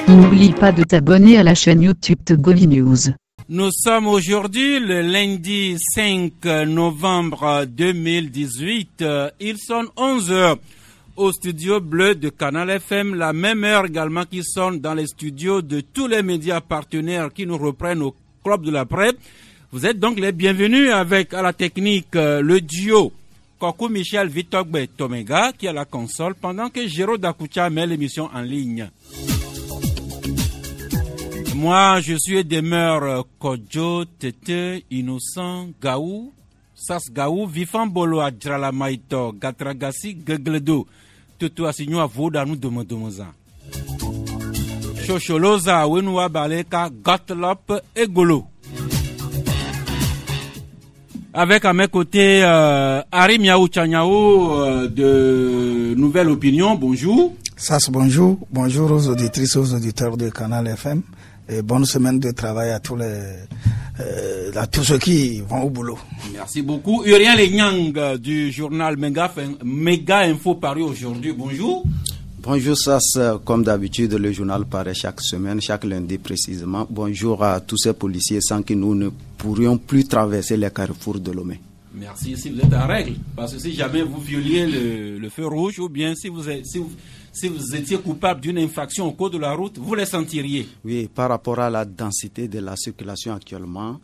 N'oublie pas de t'abonner à la chaîne YouTube de Goli News. Nous sommes aujourd'hui le lundi 5 novembre 2018. Ils sont 11 heures au studio bleu de Canal FM, la même heure également qu'ils sont dans les studios de tous les médias partenaires qui nous reprennent au Club de la Presse. Vous êtes donc les bienvenus avec à la technique le duo Kokou Michel Vitogbe Tomega qui est à la console pendant que Géraud Dakoucha met l'émission en ligne. Moi, je suis demeure Kodjo, Tete, Innocent, Gaou, Sas Gaou, Vifan Bolo, Adjala Maito, Gatragasi, Gegledo, Tutu Asigno Avoda, nous Domodomoza. Chocholoza, Wenua Baleka, Gotlop et Golo. Avec à mes côtés, Ari Miaou Chanyao de Nouvelle Opinion, bonjour. Sas, bonjour. Bonjour aux auditrices, aux auditeurs de Canal FM. Et bonne semaine de travail à tous ceux qui vont au boulot. Merci beaucoup. Urien Lenyang du journal Méga Info paru aujourd'hui. Bonjour. Bonjour Sas, comme d'habitude le journal paraît chaque semaine, chaque lundi précisément. Bonjour à tous ces policiers sans qui nous ne pourrions plus traverser les carrefours de Lomé. Merci, si vous êtes en règle, parce que si jamais vous violiez le feu rouge ou bien si vous étiez coupable d'une infraction au cours de la route, vous les sentiriez. Oui, par rapport à la densité de la circulation actuellement,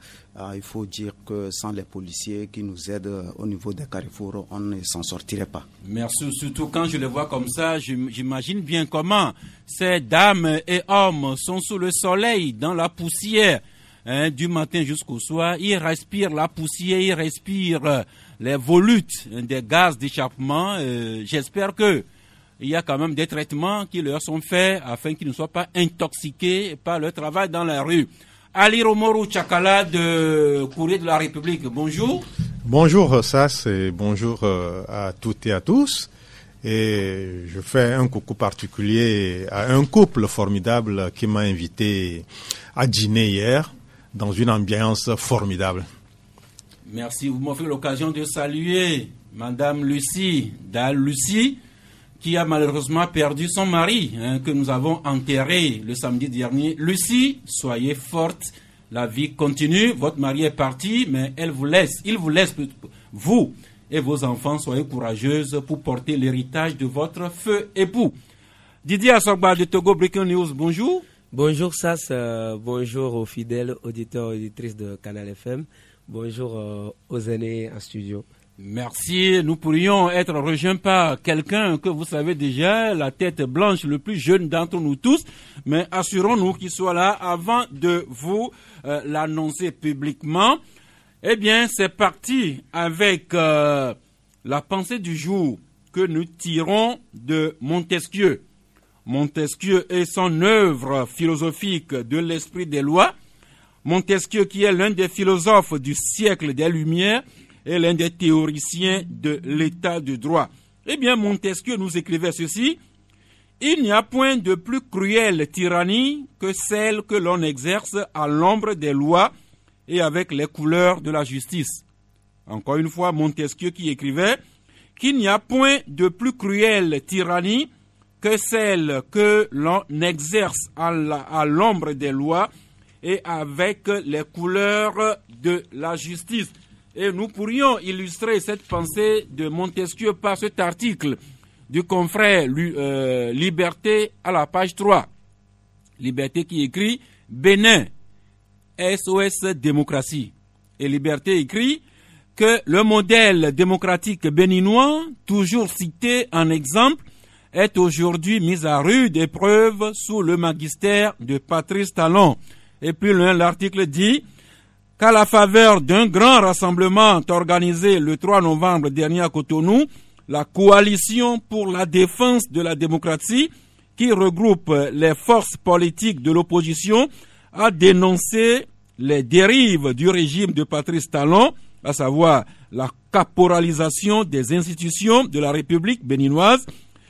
il faut dire que sans les policiers qui nous aident au niveau des carrefours, on ne s'en sortirait pas. Merci, surtout quand je les vois comme ça, j'imagine bien comment ces dames et hommes sont sous le soleil, dans la poussière. Du matin jusqu'au soir, ils respirent la poussière, ils respirent les volutes des gaz d'échappement. J'espère que il y a quand même des traitements qui leur sont faits afin qu'ils ne soient pas intoxiqués par leur travail dans la rue. Ali Romoro Chakala de Courrier de la République, bonjour. Bonjour Sas et bonjour à toutes et à tous. Et je fais un coucou particulier à un couple formidable qui m'a invité à dîner hier dans une ambiance formidable. Merci. Vous m'offrez l'occasion de saluer Madame Lucie Lucie, qui a malheureusement perdu son mari, que nous avons enterré le samedi dernier. Lucie, soyez forte, la vie continue, votre mari est parti, mais il vous laisse, vous et vos enfants, soyez courageuses pour porter l'héritage de votre feu époux. Didier Assogba de Togo Breaking News, bonjour. Bonjour Sas, bonjour aux fidèles auditeurs et auditrices de Canal FM, bonjour aux aînés en studio. Merci, nous pourrions être rejoints par quelqu'un que vous savez déjà, la tête blanche, le plus jeune d'entre nous tous, mais assurons-nous qu'il soit là avant de vous l'annoncer publiquement. Eh bien, c'est parti avec la pensée du jour que nous tirons de Montesquieu. Montesquieu et son œuvre philosophique de l'esprit des lois. Montesquieu qui est l'un des philosophes du siècle des Lumières et l'un des théoriciens de l'état de droit. Eh bien, Montesquieu nous écrivait ceci: il n'y a point de plus cruelle tyrannie que celle que l'on exerce à l'ombre des lois et avec les couleurs de la justice. Encore une fois, Montesquieu qui écrivait qu'il n'y a point de plus cruelle tyrannie que celle que l'on exerce à l'ombre des lois et avec les couleurs de la justice. Et nous pourrions illustrer cette pensée de Montesquieu par cet article du confrère Liberté à la page 3. Liberté qui écrit « Bénin, SOS démocratie ». Et Liberté écrit que le modèle démocratique béninois, toujours cité en exemple, est aujourd'hui mis à rude épreuve sous le magistère de Patrice Talon. Et plus loin, l'article dit qu'à la faveur d'un grand rassemblement organisé le 3 novembre dernier à Cotonou, la coalition pour la défense de la démocratie, qui regroupe les forces politiques de l'opposition, a dénoncé les dérives du régime de Patrice Talon, à savoir la caporalisation des institutions de la République béninoise,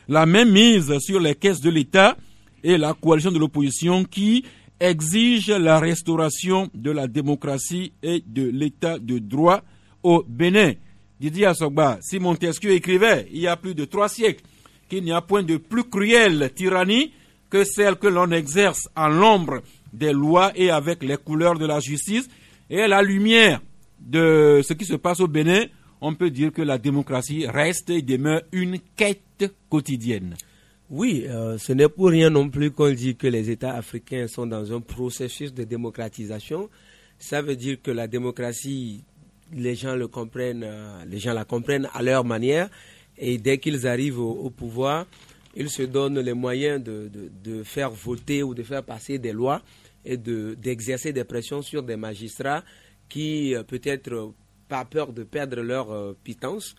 la même mise sur les caisses de l'État et la coalition de l'opposition qui exige la restauration de la démocratie et de l'état de droit au Bénin. Didier Assogba, si Montesquieu écrivait il y a plus de 3 siècles qu'il n'y a point de plus cruelle tyrannie que celle que l'on exerce en l'ombre des lois et avec les couleurs de la justice, et à la lumière de ce qui se passe au Bénin, on peut dire que la démocratie reste et demeure une quête quotidienne. Oui, ce n'est pour rien non plus qu'on dit que les États africains sont dans un processus de démocratisation. Ça veut dire que la démocratie, les gens la comprennent à leur manière, et dès qu'ils arrivent au pouvoir, ils se donnent les moyens de faire voter ou de faire passer des lois et d'exercer des pressions sur des magistrats qui, peut-être par peur de perdre leur pitance,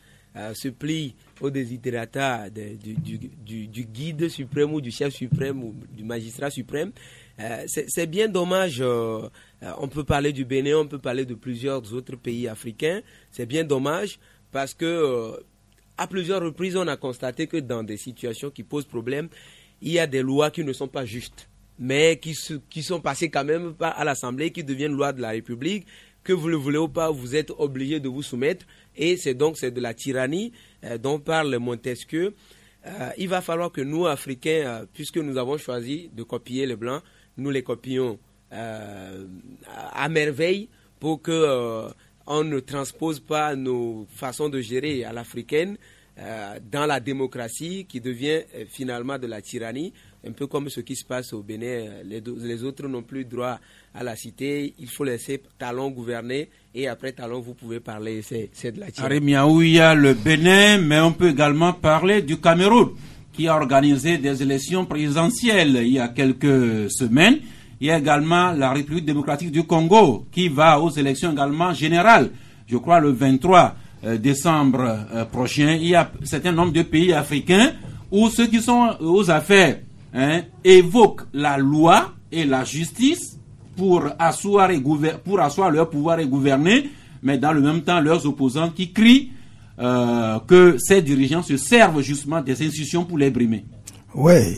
se plient au desiderata du guide suprême ou du chef suprême ou du magistrat suprême. C'est bien dommage. On peut parler du Bénin, on peut parler de plusieurs autres pays africains. C'est bien dommage parce que à plusieurs reprises, on a constaté que dans des situations qui posent problème, il y a des lois qui ne sont pas justes, mais qui sont passées quand même à l'Assemblée, qui deviennent loi de la République, que vous le voulez ou pas, vous êtes obligé de vous soumettre, et c'est de la tyrannie dont parle Montesquieu. Il va falloir que nous, Africains, puisque nous avons choisi de copier les Blancs, nous les copions à merveille pour que on ne transpose pas nos façons de gérer à l'africaine dans la démocratie qui devient finalement de la tyrannie, un peu comme ce qui se passe au Bénin. Les autres n'ont plus droit à la cité, il faut laisser Talon gouverner et après Talon vous pouvez parler, c'est de la tyrannie. Miaou, il y a le Bénin, mais on peut également parler du Cameroun qui a organisé des élections présidentielles il y a quelques semaines. Il y a également la République démocratique du Congo qui va aux élections également générales, je crois le 23 décembre prochain. Il y a un certain nombre de pays africains où ceux qui sont aux affaires évoquent la loi et la justice pour asseoir leur pouvoir et gouverner, mais dans le même temps leurs opposants qui crient que ces dirigeants se servent justement des institutions pour les brimer. Oui,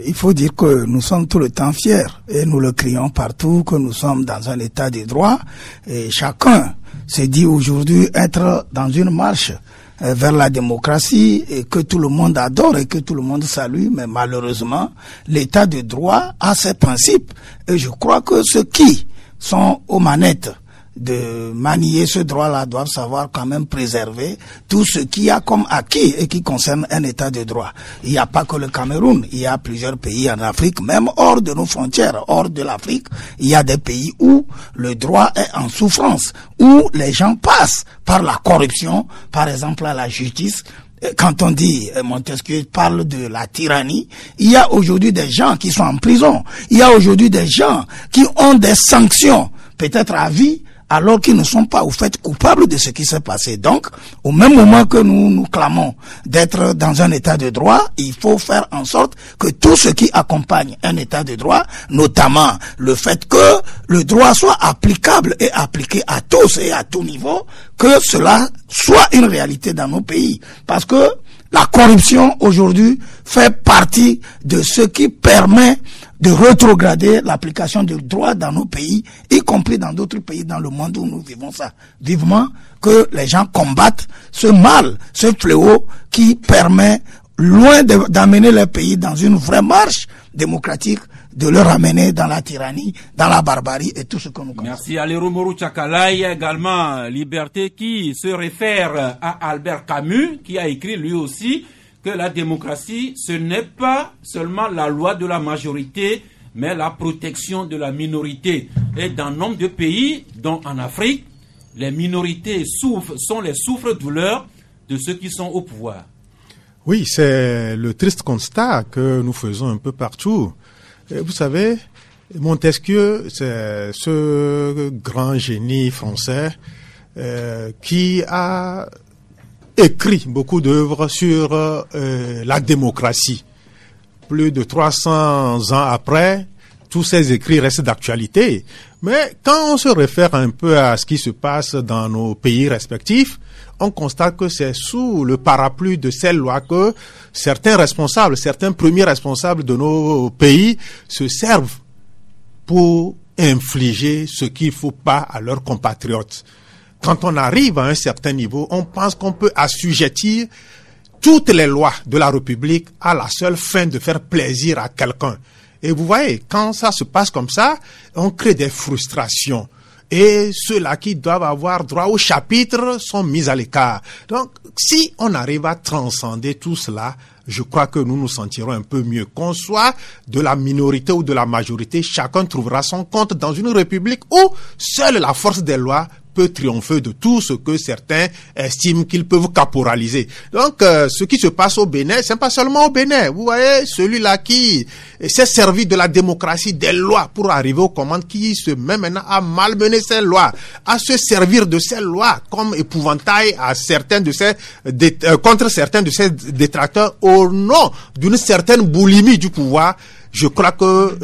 il faut dire que nous sommes tout le temps fiers et nous le crions partout que nous sommes dans un état de droit et chacun se dit aujourd'hui être dans une marche vers la démocratie et que tout le monde adore et que tout le monde salue, mais malheureusement l'état de droit a ses principes et je crois que ceux qui sont aux manettes de manier ce droit-là doivent savoir quand même préserver tout ce qu'il y a comme acquis et qui concerne un état de droit. Il n'y a pas que le Cameroun, il y a plusieurs pays en Afrique, même hors de nos frontières, hors de l'Afrique, il y a des pays où le droit est en souffrance, où les gens passent par la corruption, par exemple à la justice. Quand on dit, Montesquieu parle de la tyrannie, il y a aujourd'hui des gens qui sont en prison, il y a aujourd'hui des gens qui ont des sanctions, peut-être à vie, alors qu'ils ne sont pas au fait coupables de ce qui s'est passé. Donc, au même moment que nous clamons d'être dans un état de droit, il faut faire en sorte que tout ce qui accompagne un état de droit, notamment le fait que le droit soit applicable et appliqué à tous et à tout niveau, que cela soit une réalité dans nos pays. Parce que la corruption aujourd'hui fait partie de ce qui permet de rétrograder l'application du droit dans nos pays, y compris dans d'autres pays dans le monde où nous vivons ça. Vivement que les gens combattent ce mal, ce fléau qui permet, loin d'amener les pays dans une vraie marche démocratique, de leur amener dans la tyrannie, dans la barbarie et tout ce que nous connaissons. Merci. Alero Moru Tchakala, il y a également Liberté qui se réfère à Albert Camus, qui a écrit lui aussi que la démocratie, ce n'est pas seulement la loi de la majorité, mais la protection de la minorité. Et dans nombre de pays, dont en Afrique, les minorités sont les souffres-douleurs de ceux qui sont au pouvoir. Oui, c'est le triste constat que nous faisons un peu partout. Et vous savez, Montesquieu, c'est ce grand génie français qui a écrit beaucoup d'œuvres sur la démocratie. Plus de 300 ans après, tous ces écrits restent d'actualité. Mais quand on se réfère un peu à ce qui se passe dans nos pays respectifs, on constate que c'est sous le parapluie de ces lois que certains responsables, certains premiers responsables de nos pays se servent pour infliger ce qu'il ne faut pas à leurs compatriotes. Quand on arrive à un certain niveau, on pense qu'on peut assujettir toutes les lois de la République à la seule fin de faire plaisir à quelqu'un. Et vous voyez, quand ça se passe comme ça, on crée des frustrations. Et ceux-là qui doivent avoir droit au chapitre sont mis à l'écart. Donc, si on arrive à transcender tout cela, je crois que nous nous sentirons un peu mieux. Qu'on soit de la minorité ou de la majorité, chacun trouvera son compte dans une république où seule la force des lois peut triompher de tout ce que certains estiment qu'ils peuvent caporaliser. Donc, ce qui se passe au Bénin, c'est pas seulement au Bénin. Vous voyez, celui-là qui s'est servi de la démocratie, des lois pour arriver aux commandes, qui se met maintenant à malmener ces lois, à se servir de ces lois comme épouvantail à certains de ces contre certains de ces détracteurs au nom d'une certaine boulimie du pouvoir. Je crois que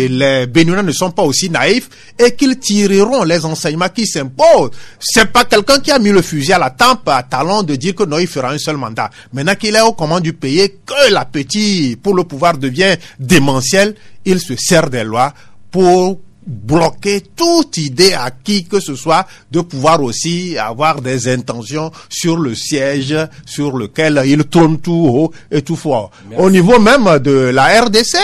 les Béninois ne sont pas aussi naïfs et qu'ils tireront les enseignements qui s'imposent. C'est pas quelqu'un qui a mis le fusil à la tempe à talon de dire que non, il fera un seul mandat. Maintenant qu'il est aux commandes du pays, que l'appétit pour le pouvoir devient démentiel, il se sert des lois pour bloquer toute idée à qui que ce soit de pouvoir aussi avoir des intentions sur le siège sur lequel il trône tout haut et tout fort. Merci. Au niveau même de la RDC,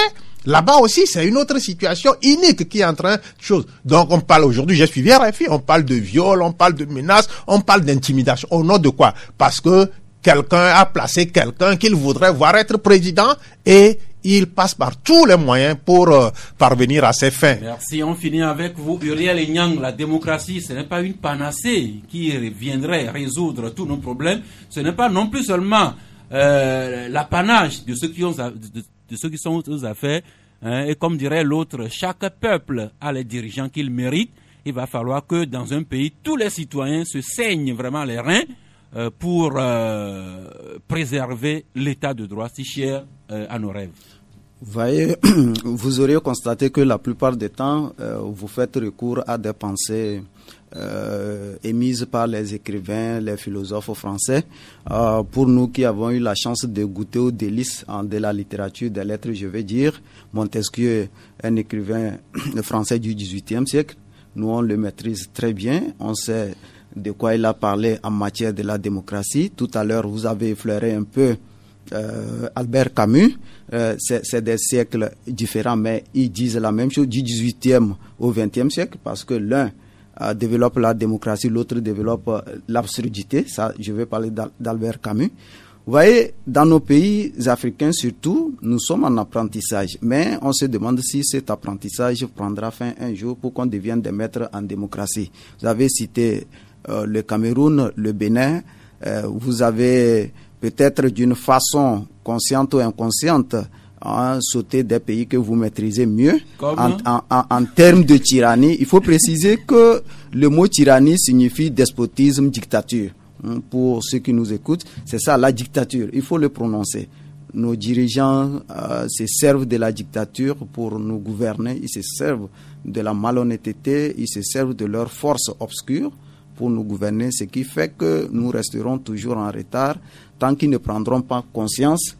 là-bas aussi, c'est une autre situation unique qui est en train de chose. Donc, on parle aujourd'hui, j'ai suivi RFI, on parle de viol, on parle de menaces, on parle d'intimidation. Au nom de quoi? Parce que quelqu'un a placé quelqu'un qu'il voudrait voir être président et il passe par tous les moyens pour parvenir à ses fins. Merci. On finit avec vous, Uriel Nyang. La démocratie, ce n'est pas une panacée qui viendrait résoudre tous nos problèmes. Ce n'est pas non plus seulement l'apanage de ceux qui sont aux affaires. Et comme dirait l'autre, chaque peuple a les dirigeants qu'il mérite. Il va falloir que dans un pays, tous les citoyens se saignent vraiment les reins pour préserver l'état de droit si cher à nos rêves. Vous voyez, vous auriez constaté que la plupart des temps, vous faites recours à des pensées émises par les écrivains, les philosophes français. Pour nous qui avons eu la chance de goûter aux délices de la littérature, des lettres, je vais dire, Montesquieu est un écrivain français du XVIIIe siècle. Nous, on le maîtrise très bien. On sait de quoi il a parlé en matière de la démocratie. Tout à l'heure, vous avez effleuré un peu Albert Camus. C'est des siècles différents, mais ils disent la même chose du 18e au 20e siècle, parce que l'un développe la démocratie, l'autre développe l'absurdité. Ça, je vais parler d'Albert Camus. Vous voyez, dans nos pays africains surtout, nous sommes en apprentissage, mais on se demande si cet apprentissage prendra fin un jour pour qu'on devienne des maîtres en démocratie. Vous avez cité le Cameroun, le Bénin, vous avez peut-être d'une façon consciente ou inconsciente sauter des pays que vous maîtrisez mieux. En termes de tyrannie. Il faut préciser que le mot tyrannie signifie despotisme, dictature. Pour ceux qui nous écoutent, c'est ça la dictature, il faut le prononcer. Nos dirigeants se servent de la dictature pour nous gouverner, ils se servent de la malhonnêteté, ils se servent de leur force obscure pour nous gouverner, ce qui fait que nous resterons toujours en retard tant qu'ils ne prendront pas conscience.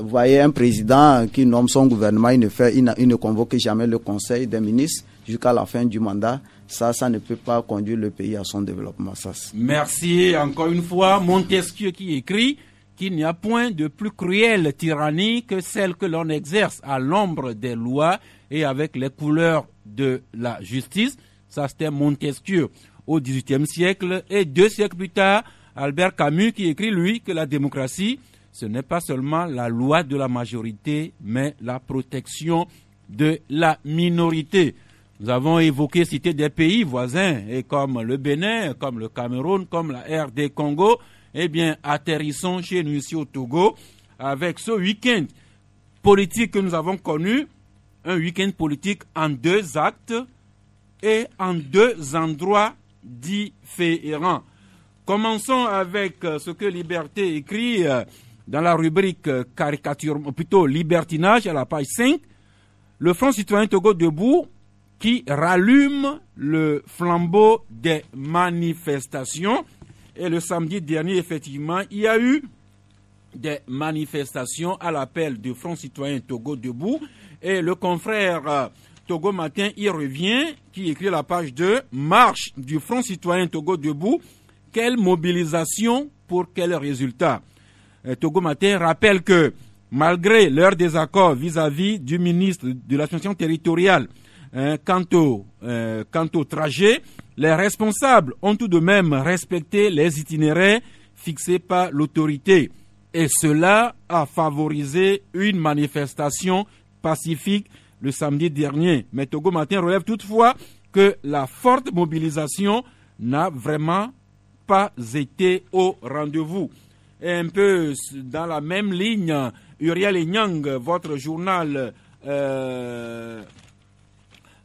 Vous voyez, un président qui nomme son gouvernement, il ne convoque jamais le conseil des ministres jusqu'à la fin du mandat. Ça ne peut pas conduire le pays à son développement. Merci encore une fois. Montesquieu qui écrit qu'il n'y a point de plus cruelle tyrannie que celle que l'on exerce à l'ombre des lois et avec les couleurs de la justice. Ça, c'était Montesquieu au XVIIIe siècle. Et 2 siècles plus tard, Albert Camus qui écrit, lui, que la démocratie, ce n'est pas seulement la loi de la majorité, mais la protection de la minorité. Nous avons évoqué, cité des pays voisins, et comme le Bénin, comme le Cameroun, comme la RD Congo. Eh bien, atterrissons chez nous ici au Togo avec ce week-end politique que nous avons connu, un week-end politique en 2 actes et en 2 endroits différents. Commençons avec ce que Liberté écrit dans la rubrique caricature, plutôt libertinage à la page 5. Le Front citoyen Togo debout qui rallume le flambeau des manifestations. Et le samedi dernier, effectivement, il y a eu des manifestations à l'appel du Front citoyen Togo Debout. Et le confrère Togo Matin y revient, qui écrit la page 2, marche du Front citoyen Togo Debout. Quelle mobilisation pour quel résultat? Togo Matin rappelle que malgré leur désaccord vis-à-vis du ministre de l'Administration territoriale quant au trajet, les responsables ont tout de même respecté les itinéraires fixés par l'autorité. Et cela a favorisé une manifestation pacifique le samedi dernier. Mais Togo Matin relève toutefois que la forte mobilisation n'a vraiment pas été au rendez-vous. Et un peu dans la même ligne, Uriel Enyang, votre journal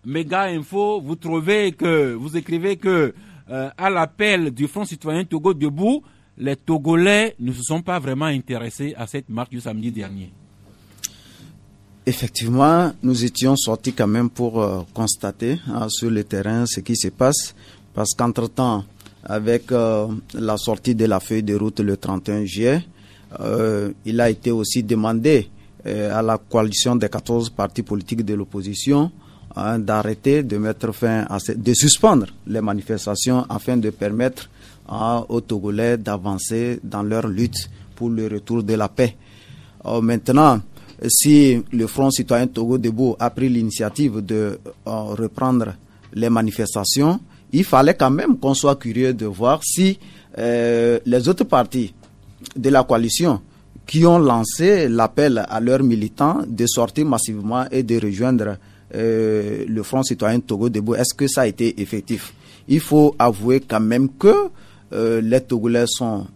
Méga Info, vous écrivez que à l'appel du Front citoyen Togo Debout, les Togolais ne se sont pas vraiment intéressés à cette marche du samedi dernier. Effectivement, nous étions sortis quand même pour constater sur le terrain ce qui se passe, parce qu'entre-temps, avec la sortie de la feuille de route le 31 juillet, il a été aussi demandé à la coalition des 14 partis politiques de l'opposition d'arrêter, de mettre fin de suspendre les manifestations afin de permettre aux Togolais d'avancer dans leur lutte pour le retour de la paix. Maintenant, si le Front citoyen Togo Debout a pris l'initiative de reprendre les manifestations, il fallait quand même qu'on soit curieux de voir si les autres partis de la coalition qui ont lancé l'appel à leurs militants de sortir massivement et de rejoindre le Front citoyen Togo Debout, est-ce que ça a été effectif? Il faut avouer quand même que les Togolais sont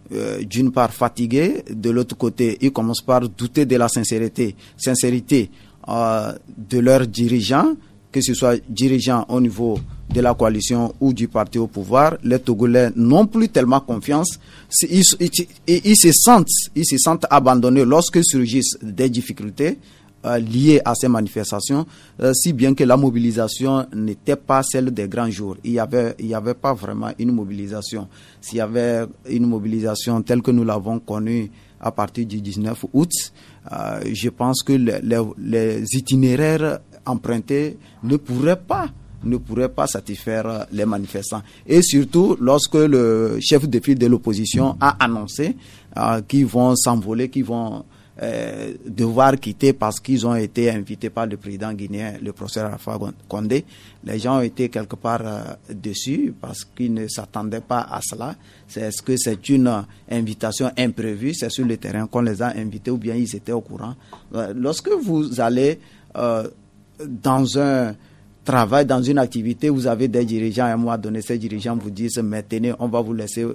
d'une part fatigués, de l'autre côté, ils commencent par douter de la sincérité de leurs dirigeants, que ce soit dirigeants au niveau de la coalition ou du parti au pouvoir. Les Togolais n'ont plus tellement confiance. Ils se sentent abandonnés lorsque surgissent des difficultés liées à ces manifestations, si bien que la mobilisation n'était pas celle des grands jours. Il y avait pas vraiment une mobilisation. S'il y avait une mobilisation telle que nous l'avons connue à partir du 19 août, je pense que les itinéraires empruntés ne pourraient pas satisfaire les manifestants. Et surtout, lorsque le chef de file de l'opposition a annoncé qu'ils vont s'envoler, qu'ils vont devoir quitter parce qu'ils ont été invités par le président guinéen, le professeur Alpha Condé, les gens ont été quelque part déçus parce qu'ils ne s'attendaient pas à cela. Est-ce que c'est une invitation imprévue? C'est sur le terrain qu'on les a invités ou bien ils étaient au courant? Lorsque vous allez dans un travail, dans une activité, vous avez des dirigeants, à un moment donné, ces dirigeants vous disent, mais tenez, on va vous laisser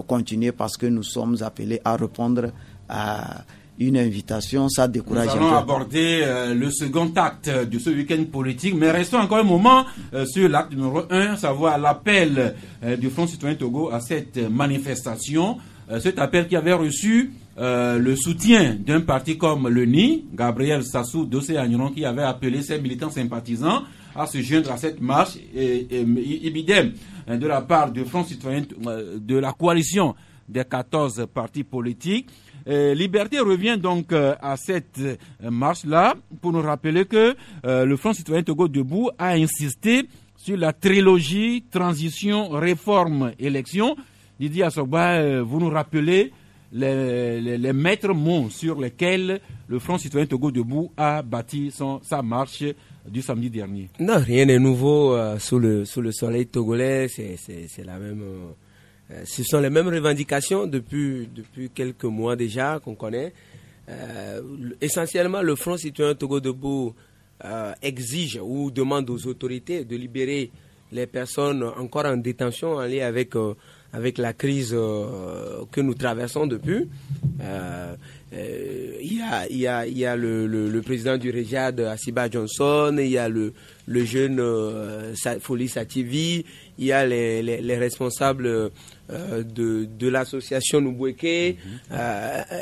continuer parce que nous sommes appelés à répondre à une invitation, ça décourage un peu. Nous allons aborder le second acte de ce week-end politique, mais restons encore un moment sur l'acte numéro 1, savoir l'appel du Front citoyen Togo à cette manifestation, cet appel qui avait reçu le soutien d'un parti comme le NI, Gabriel Sassou Dossé Agnon, qui avait appelé ses militants sympathisants à se joindre à cette marche, et idem de la part du Front citoyen de la coalition des 14 partis politiques. Liberté revient donc à cette marche-là pour nous rappeler que le Front citoyen Togo Debout a insisté sur la trilogie transition, réforme, élection. Didier Assogba, vous nous rappelez les maîtres mots sur lesquels le Front citoyen Togo Debout a bâti sa marche du samedi dernier. Non, rien n'est nouveau sous le soleil togolais, c'est la même... ce sont les mêmes revendications depuis quelques mois déjà qu'on connaît. Essentiellement, le Front citoyen Togo Debout exige ou demande aux autorités de libérer les personnes encore en détention en lien avec la crise que nous traversons depuis. Il y a le président du REJAD, Asiba Johnson, il y a le jeune Foli Sativi, il y a les responsables de l'association Nouboueke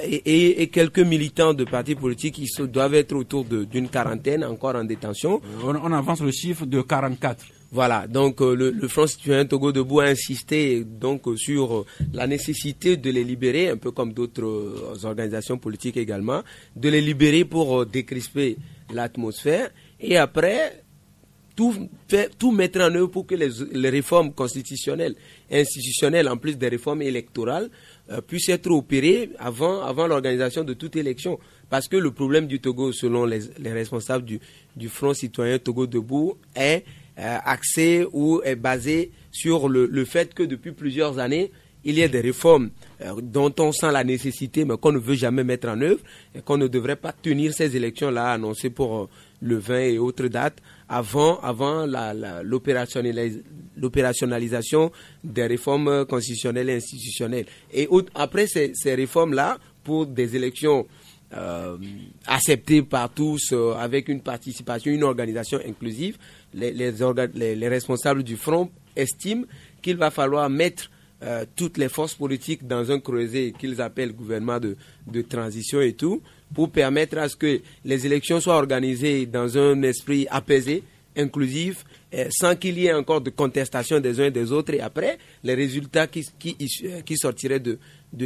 et quelques militants de partis politiques qui doivent être autour d'une quarantaine encore en détention. On avance le chiffre de 44. Voilà, donc le Front citoyen Togo Debout a insisté donc sur la nécessité de les libérer, un peu comme d'autres organisations politiques également, de les libérer pour décrisper l'atmosphère et après tout mettre en œuvre pour que les réformes constitutionnelles et institutionnelles, en plus des réformes électorales, puissent être opérées avant l'organisation de toute élection. Parce que le problème du Togo, selon les responsables du Front citoyen Togo Debout, est axé ou est basé sur le fait que depuis plusieurs années, il y a des réformes dont on sent la nécessité, mais qu'on ne veut jamais mettre en œuvre, et qu'on ne devrait pas tenir ces élections-là annoncées pour le 20 et autres dates avant l'opérationnalisation des réformes constitutionnelles et institutionnelles. Et après ces réformes-là, pour des élections acceptées par tous, avec une participation, une organisation inclusive, les responsables du Front estiment qu'il va falloir mettre toutes les forces politiques dans un creuset qu'ils appellent gouvernement de transition et tout, pour permettre à ce que les élections soient organisées dans un esprit apaisé, inclusif, sans qu'il y ait encore de contestation des uns et des autres. Et après, les résultats qui sortiraient de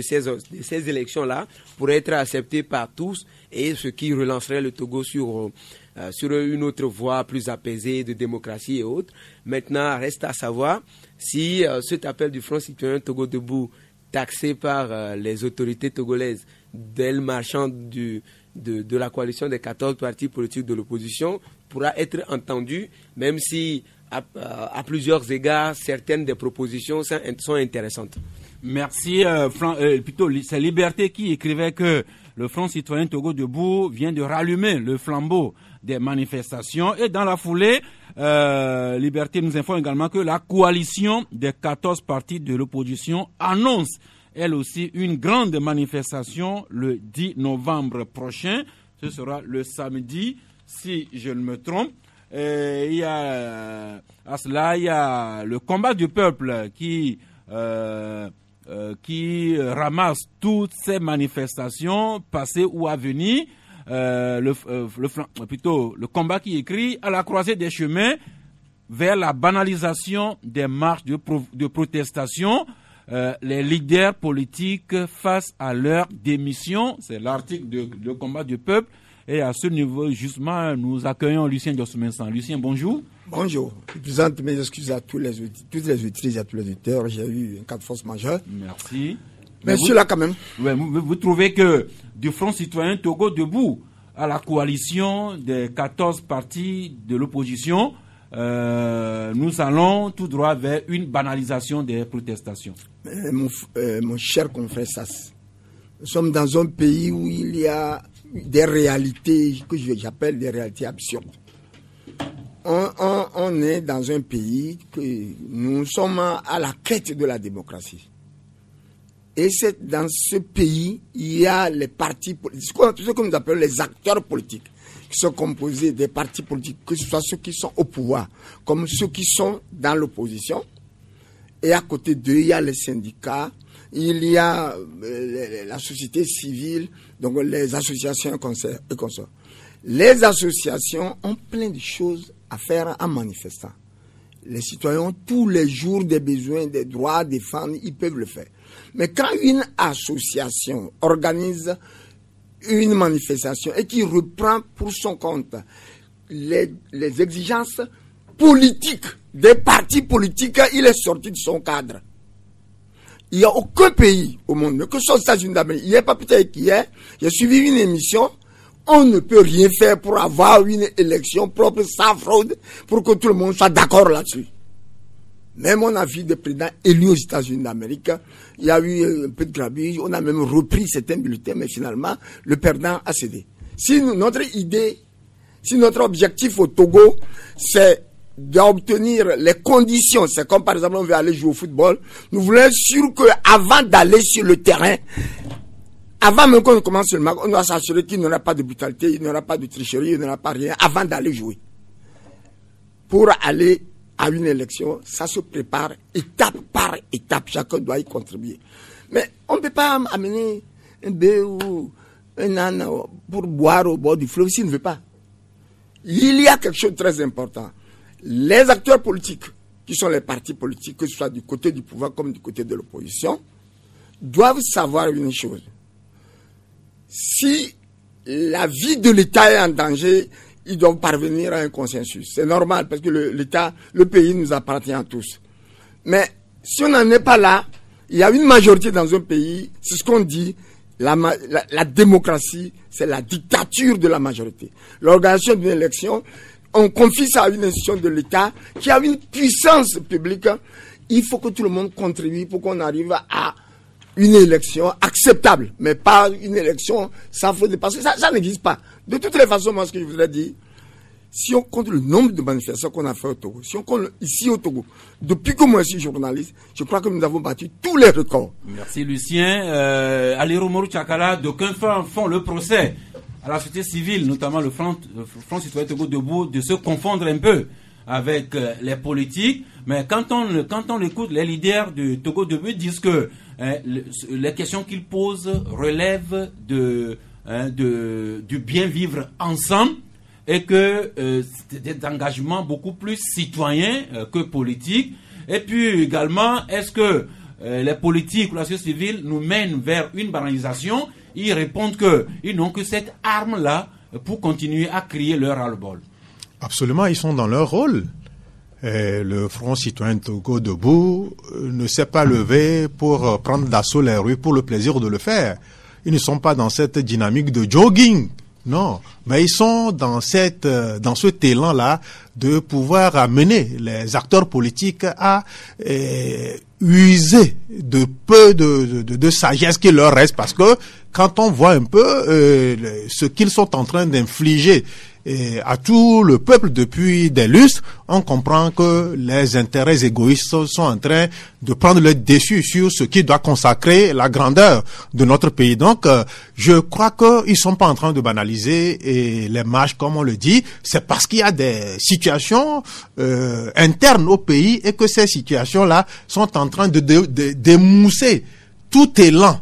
ces élections-là pourraient être acceptés par tous, et ce qui relancerait le Togo sur une autre voie plus apaisée de démocratie et autres. Maintenant, reste à savoir si cet appel du Front citoyen Togo Debout, taxé par les autorités togolaises d'ailes marchandes de la coalition des 14 partis politiques de l'opposition, pourra être entendu, même si à plusieurs égards, certaines des propositions sont intéressantes. Merci. Plutôt, c'est Liberté qui écrivait que le Front citoyen Togo Debout vient de rallumer le flambeau des manifestations. Et dans la foulée, Liberté nous informe également que la coalition des 14 partis de l'opposition annonce elle aussi une grande manifestation le 10 novembre prochain. Ce sera le samedi, si je ne me trompe. Il y a le combat du peuple qui ramasse toutes ces manifestations passées ou à venir. Le combat qui écrit à la croisée des chemins vers la banalisation des marches de protestation. Les leaders politiques face à leur démission, c'est l'article de combat du peuple. Et à ce niveau, justement, nous accueillons Lucien Dosmensan. Lucien, bonjour. Bonjour. Je présente mes excuses à toutes les auditrices et à tous les auditeurs. J'ai eu un cas de force majeure. Merci. Mais je suis là quand même. Ouais, vous trouvez que du Front citoyen Togo Debout à la coalition des 14 partis de l'opposition, nous allons tout droit vers une banalisation des protestations. Mon cher confrère Sass, nous sommes dans un pays où il y a des réalités que j'appelle des réalités absurdes. On est dans un pays que nous sommes à la quête de la démocratie. Et c'est dans ce pays, il y a les partis politiques, ce que nous appelons les acteurs politiques, qui sont composés des partis politiques, que ce soit ceux qui sont au pouvoir, comme ceux qui sont dans l'opposition. Et à côté d'eux, il y a les syndicats, il y a la société civile, donc les associations et consorts. Les associations ont plein de choses à faire en manifestant. Les citoyens ont tous les jours des besoins, des droits à défendre, ils peuvent le faire. Mais quand une association organise une manifestation et qui reprend pour son compte les exigences politiques des partis politiques, il est sorti de son cadre. Il n'y a aucun pays au monde, que ce soit aux États-Unis d'Amérique, il n'y a pas peut-être qu'hier, j'ai suivi une émission, on ne peut rien faire pour avoir une élection propre, sans fraude, pour que tout le monde soit d'accord là-dessus. Même on a vu des présidents élus aux États-Unis d'Amérique, il y a eu un peu de grabuge, on a même repris certains bulletins, mais finalement, le perdant a cédé. Si notre objectif au Togo, c'est d'obtenir les conditions, c'est comme par exemple on veut aller jouer au football, nous voulons être sûrs qu'avant d'aller sur le terrain, avant même qu'on commence le match, on doit s'assurer qu'il n'y aura pas de brutalité, il n'y aura pas de tricherie, il n'y aura pas rien avant d'aller jouer. Pour aller à une élection, ça se prépare étape par étape, chacun doit y contribuer. Mais on ne peut pas amener un bœuf ou un âne pour boire au bord du fleuve s'il ne veut pas. Il y a quelque chose de très important. Les acteurs politiques, qui sont les partis politiques, que ce soit du côté du pouvoir comme du côté de l'opposition, doivent savoir une chose. Si la vie de l'État est en danger, ils doivent parvenir à un consensus. C'est normal parce que l'État, le pays nous appartient à tous. Mais si on n'en est pas là, il y a une majorité dans un pays, c'est ce qu'on dit, la démocratie, c'est la dictature de la majorité. L'organisation d'une élection, on confie ça à une institution de l'État qui a une puissance publique. Il faut que tout le monde contribue pour qu'on arrive à une élection acceptable, mais pas une élection sans faute, parce que ça n'existe pas. De toutes les façons, moi, ce que je voudrais dire, si on compte le nombre de manifestations qu'on a fait au Togo, si on compte ici au Togo, depuis que moi je suis journaliste, je crois que nous avons battu tous les records. Merci Lucien. Ali Romorou Tchakala, d'aucuns font le procès à la société civile, notamment le Front Citoyen Togo Debout, de se confondre un peu avec les politiques. Mais quand on écoute, les leaders du Togo Debout disent que les questions qu'ils posent relèvent du bien vivre ensemble et que c'est des engagements beaucoup plus citoyens que politiques. Et puis également, est-ce que les politiques ou la société civile nous mènent vers une banalisation? Ils répondent qu'ils n'ont que cette arme-là pour continuer à crier leur ras-le-bol. Absolument, ils sont dans leur rôle. Le Front Citoyen Togo Debout ne s'est pas levé pour prendre d'assaut les rues pour le plaisir de le faire. Ils ne sont pas dans cette dynamique de jogging, non, mais ils sont dans dans cet élan-là de pouvoir amener les acteurs politiques à user de peu de sagesse qui leur reste, parce que quand on voit un peu ce qu'ils sont en train d'infliger à tout le peuple depuis des lustres, on comprend que les intérêts égoïstes sont en train de prendre le dessus sur ce qui doit consacrer la grandeur de notre pays. Donc, je crois qu'ils sont pas en train de banaliser les marches, comme on le dit. C'est parce qu'il y a des situations internes au pays et que ces situations-là sont en train d'émousser tout élan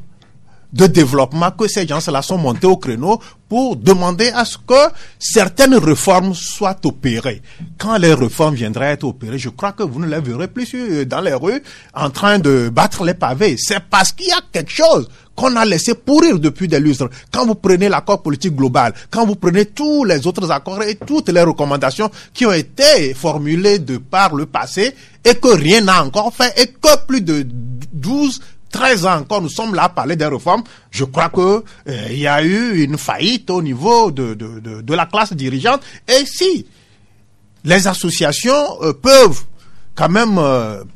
de développement, que ces gens-là sont montés au créneau pour demander à ce que certaines réformes soient opérées. Quand les réformes viendraient être opérées, je crois que vous ne les verrez plus dans les rues en train de battre les pavés. C'est parce qu'il y a quelque chose qu'on a laissé pourrir depuis des lustres. Quand vous prenez l'accord politique global, quand vous prenez tous les autres accords et toutes les recommandations qui ont été formulées de par le passé et que rien n'a encore fait et que plus de 13 ans encore, nous sommes là à parler des réformes. Je crois que il y a eu une faillite au niveau de la classe dirigeante. Et si les associations peuvent quand même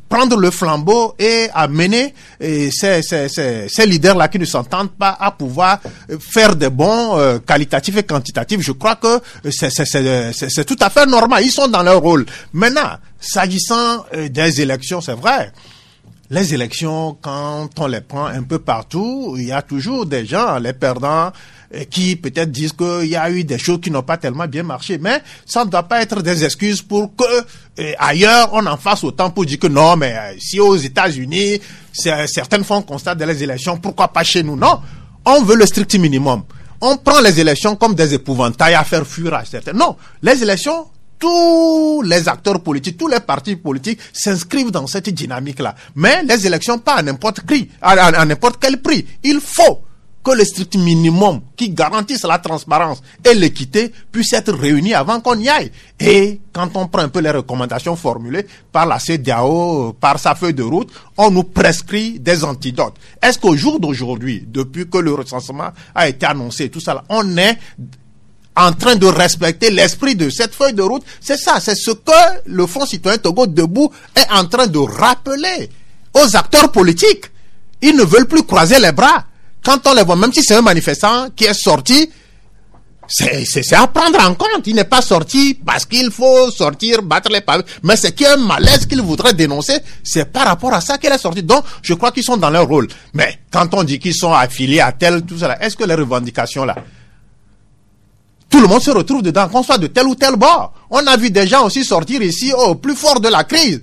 prendre le flambeau et amener ces leaders-là qui ne s'entendent pas à pouvoir faire des bons qualitatifs et quantitatifs, je crois que c'est tout à fait normal. Ils sont dans leur rôle. Maintenant, s'agissant des élections, c'est vrai. Les élections, quand on les prend un peu partout, il y a toujours des gens, les perdants, qui peut-être disent qu'il y a eu des choses qui n'ont pas tellement bien marché. Mais ça ne doit pas être des excuses pour que ailleurs on en fasse autant pour dire que non, mais si aux États-Unis, certaines fois on constate des élections, pourquoi pas chez nous? Non, on veut le strict minimum. On prend les élections comme des épouvantails à faire fuir à certains. Non, les élections, tous les acteurs politiques, tous les partis politiques s'inscrivent dans cette dynamique-là. Mais les élections, pas à n'importe quel prix. Il faut que le strict minimum qui garantisse la transparence et l'équité puisse être réuni avant qu'on y aille. Et quand on prend un peu les recommandations formulées par la CEDEAO, par sa feuille de route, on nous prescrit des antidotes. Est-ce qu'au jour d'aujourd'hui, depuis que le recensement a été annoncé, tout ça, on est en train de respecter l'esprit de cette feuille de route? C'est ça, c'est ce que le Front Citoyen Togo Debout est en train de rappeler aux acteurs politiques. Ils ne veulent plus croiser les bras. Quand on les voit, même si c'est un manifestant qui est sorti, c'est à prendre en compte. Il n'est pas sorti parce qu'il faut sortir, battre les pavés. Mais c'est qu'il y a un malaise qu'il voudrait dénoncer. C'est par rapport à ça qu'il est sorti. Donc, je crois qu'ils sont dans leur rôle. Mais quand on dit qu'ils sont affiliés à tel, tout ça, est-ce que les revendications là, tout le monde se retrouve dedans, qu'on soit de tel ou tel bord? On a vu des gens aussi sortir ici au plus fort de la crise.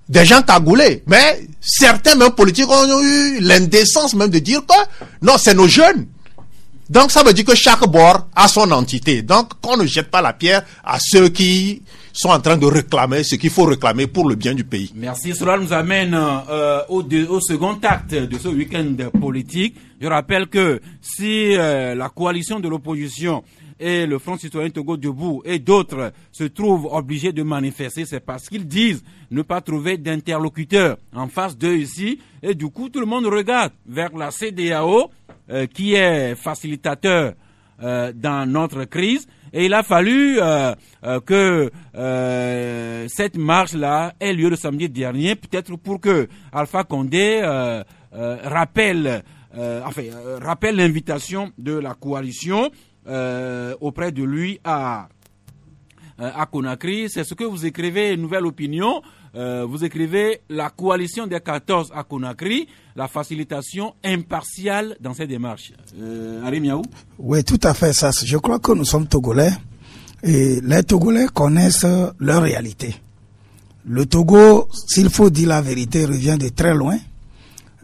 Des gens cagoulés. Mais certains même politiques ont eu l'indécence même de dire que non, c'est nos jeunes Donc ça veut dire que chaque bord a son entité. Donc qu'on ne jette pas la pierre à ceux qui sont en train de réclamer ce qu'il faut réclamer pour le bien du pays. Merci. Cela nous amène au second acte de ce week-end politique. Je rappelle que si la coalition de l'opposition et le Front citoyen Togo debout et d'autres se trouvent obligés de manifester, c'est parce qu'ils disent ne pas trouver d'interlocuteurs en face d'eux ici. Et du coup, tout le monde regarde vers la CEDEAO qui est facilitateur dans notre crise. Et il a fallu que cette marche-là ait lieu le samedi dernier, peut-être pour que Alpha Condé rappelle l'invitation de la coalition auprès de lui à Conakry. C'est ce que vous écrivez, Nouvelle Opinion. Vous écrivez la coalition des 14 à Conakry, la facilitation impartiale dans ces démarches. Arimiaou? Oui, tout à fait ça. Je crois que nous sommes Togolais et les Togolais connaissent leur réalité. Le Togo, s'il faut dire la vérité, revient de très loin.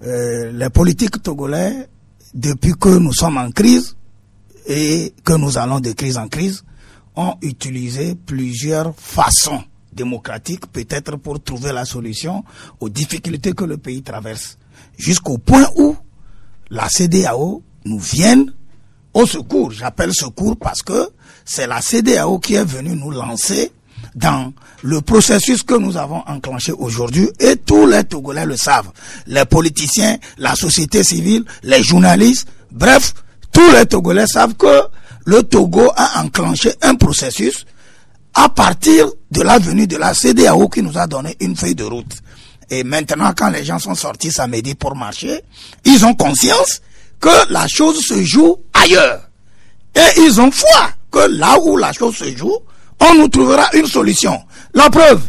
Les politiques togolais, depuis que nous sommes en crise et que nous allons de crise en crise, ont utilisé plusieurs façons démocratiques, peut-être pour trouver la solution aux difficultés que le pays traverse. Jusqu'au point où la CEDEAO nous vienne au secours. J'appelle secours parce que c'est la CEDEAO qui est venue nous lancer dans le processus que nous avons enclenché aujourd'hui, et tous les Togolais le savent. Les politiciens, la société civile, les journalistes, bref, tous les Togolais savent que le Togo a enclenché un processus à partir de la venue de la CEDEAO qui nous a donné une feuille de route. Et maintenant, quand les gens sont sortis samedi pour marcher, ils ont conscience que la chose se joue ailleurs. Et ils ont foi que là où la chose se joue, on nous trouvera une solution. La preuve,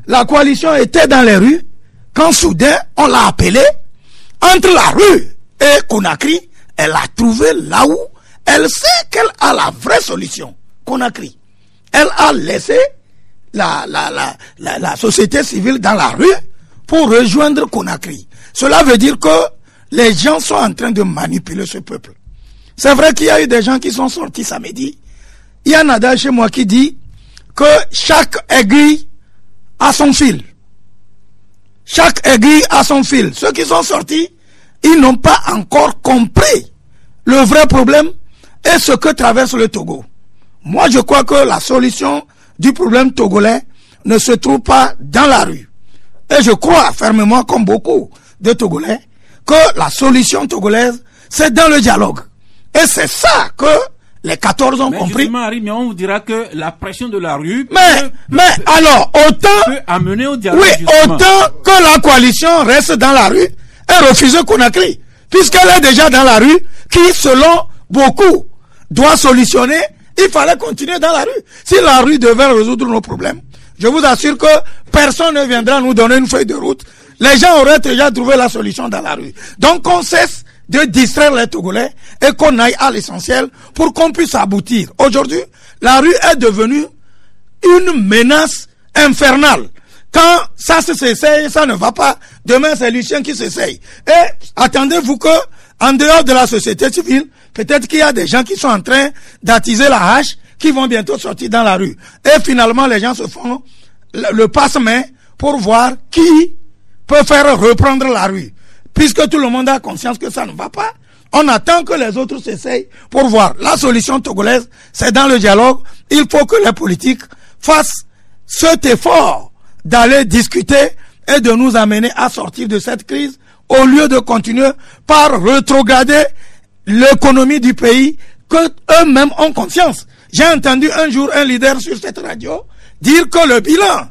la coalition était dans les rues, quand soudain on l'a appelée, entre la rue et Conakry, elle a trouvé là où elle sait qu'elle a la vraie solution. Conakry. Elle a laissé la société civile dans la rue pour rejoindre Conakry. Cela veut dire que les gens sont en train de manipuler ce peuple. C'est vrai qu'il y a eu des gens qui sont sortis samedi. Il y a un adage chez moi qui dit que chaque aiguille a son fil. Chaque aiguille a son fil. Ceux qui sont sortis, ils n'ont pas encore compris le vrai problème et ce que traverse le Togo. Moi, je crois que la solution du problème togolais ne se trouve pas dans la rue. Et je crois fermement, comme beaucoup de Togolais, que la solution togolaise, c'est dans le dialogue. Et c'est ça que les 14 ont compris. Mais on vous dira que la pression de la rue mais alors, autant amener au dialogue. Oui, justement. Autant que la coalition reste dans la rue et refuse Conakry, puisqu'elle est déjà dans la rue, qui, selon beaucoup, doit solutionner. Il fallait continuer dans la rue. Si la rue devait résoudre nos problèmes, je vous assure que personne ne viendra nous donner une feuille de route. Les gens auraient déjà trouvé la solution dans la rue. Donc on cesse de distraire les Togolais et qu'on aille à l'essentiel pour qu'on puisse aboutir. Aujourd'hui, la rue est devenue une menace infernale. Quand ça s'essaye, ça ne va pas. Demain, c'est Lucien qui s'essaye. Et attendez-vous que, en dehors de la société civile, peut-être qu'il y a des gens qui sont en train d'attiser la hache, qui vont bientôt sortir dans la rue. Et finalement, les gens se font le passe-main pour voir qui peut faire reprendre la rue. Puisque tout le monde a conscience que ça ne va pas, on attend que les autres s'essayent pour voir. La solution togolaise, c'est dans le dialogue. Il faut que les politiques fassent cet effort d'aller discuter et de nous amener à sortir de cette crise, au lieu de continuer par rétrograder l'économie du pays que eux-mêmes ont conscience. J'ai entendu un jour un leader sur cette radio dire que le bilan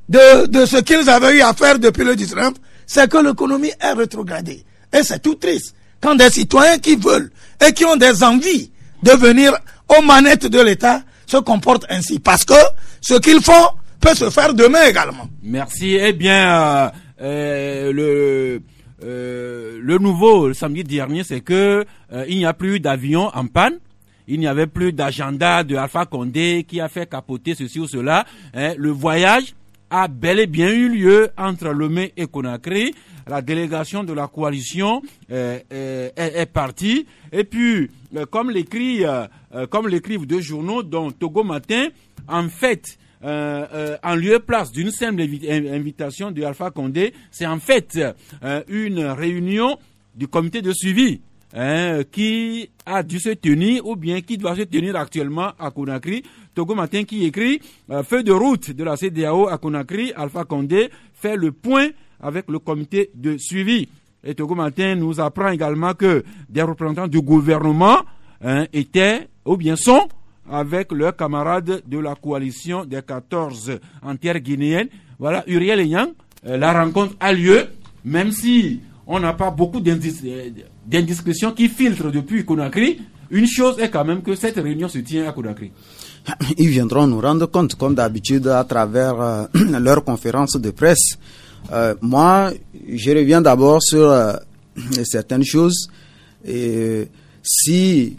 de ce qu'ils avaient eu à faire depuis le 19, c'est que l'économie est rétrogradée. Et c'est tout triste quand des citoyens qui veulent et qui ont des envies de venir aux manettes de l'État se comportent ainsi. Parce que ce qu'ils font peut se faire demain également. Merci. Eh bien, le nouveau le samedi dernier, c'est que il n'y a plus d'avion en panne. Il n'y avait plus d'agenda de Alpha Condé qui a fait capoter ceci ou cela. Le voyage a bel et bien eu lieu entre Lomé et Conakry. La délégation de la coalition est partie. Et puis, comme l'écrivent deux journaux, dont Togo Matin, en fait, en lieu et place d'une simple invitation de Alpha Condé, c'est en fait une réunion du comité de suivi qui a dû se tenir ou bien qui doit se tenir actuellement à Conakry. Togo Matin qui écrit feuille de route de la CEDEAO à Conakry, Alpha Condé fait le point avec le comité de suivi. Et Togo Matin nous apprend également que des représentants du gouvernement étaient ou bien sont avec leurs camarades de la coalition des 14 en terre guinéenne. Voilà, Uriel et Yang, la rencontre a lieu, même si on n'a pas beaucoup d'indiscrétions qui filtrent depuis Conakry. Une chose est quand même que cette réunion se tient à Conakry. Ils viendront nous rendre compte, comme d'habitude, à travers leurs conférences de presse. Moi, je reviens d'abord sur certaines choses. Et si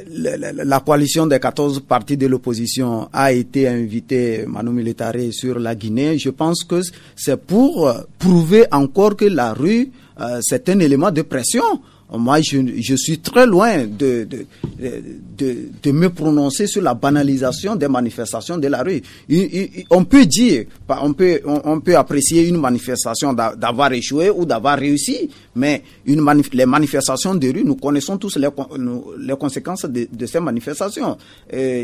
la coalition des 14 partis de l'opposition a été invitée, Manu Militare, sur la Guinée, je pense que c'est pour prouver encore que la rue, c'est un élément de pression. Moi, je suis très loin de me prononcer sur la banalisation des manifestations de la rue. On peut dire, on peut apprécier une manifestation d'avoir échoué ou d'avoir réussi, mais les manifestations de rue, nous connaissons tous les conséquences de ces manifestations.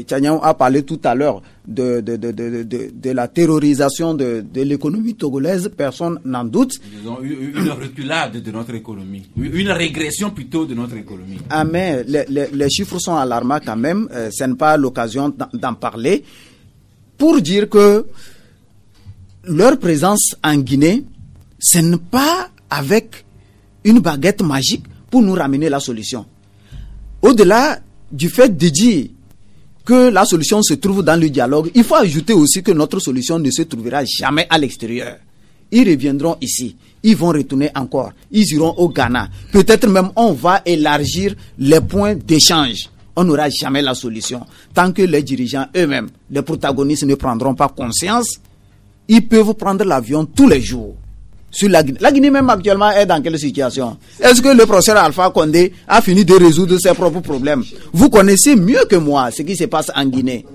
Tchagnan a parlé tout à l'heure de la terrorisation de l'économie togolaise, personne n'en doute. Disons, une reculade de notre économie, une régression plutôt de notre économie. Ah, mais les chiffres sont alarmants quand même, ce n'est pas l'occasion d'en parler, pour dire que leur présence en Guinée, ce n'est pas avec une baguette magique pour nous ramener la solution. Au-delà du fait de dire que la solution se trouve dans le dialogue, il faut ajouter aussi que notre solution ne se trouvera jamais à l'extérieur. Ils reviendront ici, ils vont retourner encore, ils iront au Ghana. Peut-être même on va élargir les points d'échange. On n'aura jamais la solution. Tant que les dirigeants eux-mêmes, les protagonistes ne prendront pas conscience, ils peuvent prendre l'avion tous les jours. Sur la Guinée même actuellement est dans quelle situation? Est-ce que le professeur Alpha Condé a fini de résoudre ses propres problèmes? Vous connaissez mieux que moi ce qui se passe en Guinée.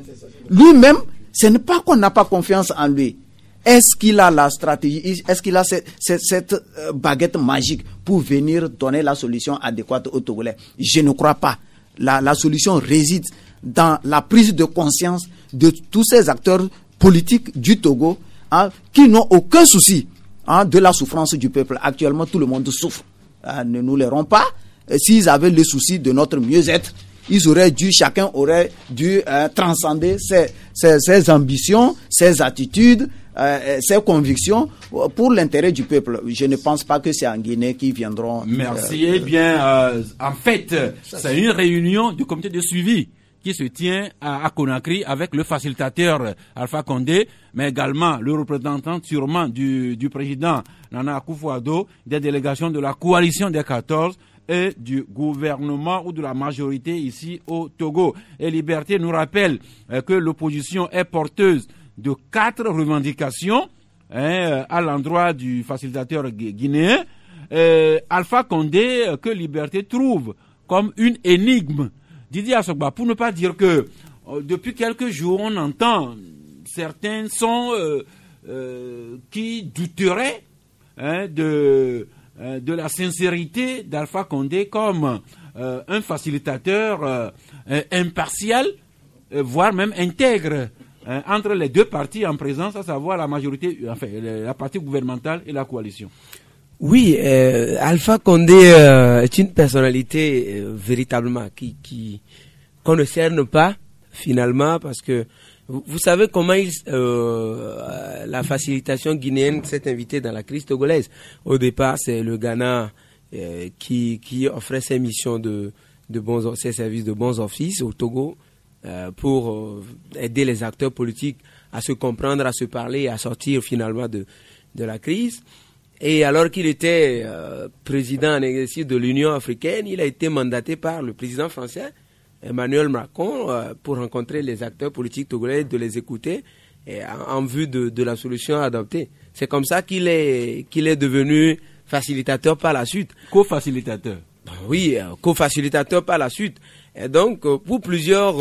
Lui-même, ce n'est pas qu'on n'a pas confiance en lui. Est-ce qu'il a la stratégie, est-ce qu'il a cette baguette magique pour venir donner la solution adéquate aux Togolais? Je ne crois pas. La solution réside dans la prise de conscience de tous ces acteurs politiques du Togo qui n'ont aucun souci de la souffrance du peuple. Actuellement, tout le monde souffre. Ne nous leurrons pas. S'ils avaient le souci de notre mieux-être, chacun aurait dû transcender ses ambitions, ses attitudes, ses convictions pour l'intérêt du peuple. Je ne pense pas que c'est en Guinée qu'ils viendront. Merci. Eh bien, en fait, c'est une réunion du comité de suivi qui se tient à Conakry avec le facilitateur Alpha Condé, mais également le représentant sûrement du président Nana Akufo-Addo, des délégations de la coalition des 14 et du gouvernement ou de la majorité ici au Togo. Et Liberté nous rappelle que l'opposition est porteuse de 4 revendications à l'endroit du facilitateur guinéen. Alpha Condé, que Liberté trouve comme une énigme. Didier Assogba, pour ne pas dire que depuis quelques jours, on entend certains sons qui douteraient de la sincérité d'Alpha Condé comme un facilitateur impartial, voire même intègre entre les deux partis en présence, à savoir la majorité, enfin la partie gouvernementale et la coalition. Oui, Alpha Condé est une personnalité véritablement qu'on ne cerne pas finalement, parce que vous savez comment la facilitation guinéenne s'est invitée dans la crise togolaise. Au départ, c'est le Ghana qui offrait ses missions ses services de bons offices au Togo pour aider les acteurs politiques à se comprendre, à se parler et à sortir finalement de la crise. Et alors qu'il était président en exercice de l'Union africaine, il a été mandaté par le président français, Emmanuel Macron, pour rencontrer les acteurs politiques togolais, de les écouter en vue de la solution adoptée. C'est comme ça qu'il est devenu facilitateur par la suite. Co-facilitateur. Oui, co-facilitateur par la suite. Et donc, pour plusieurs,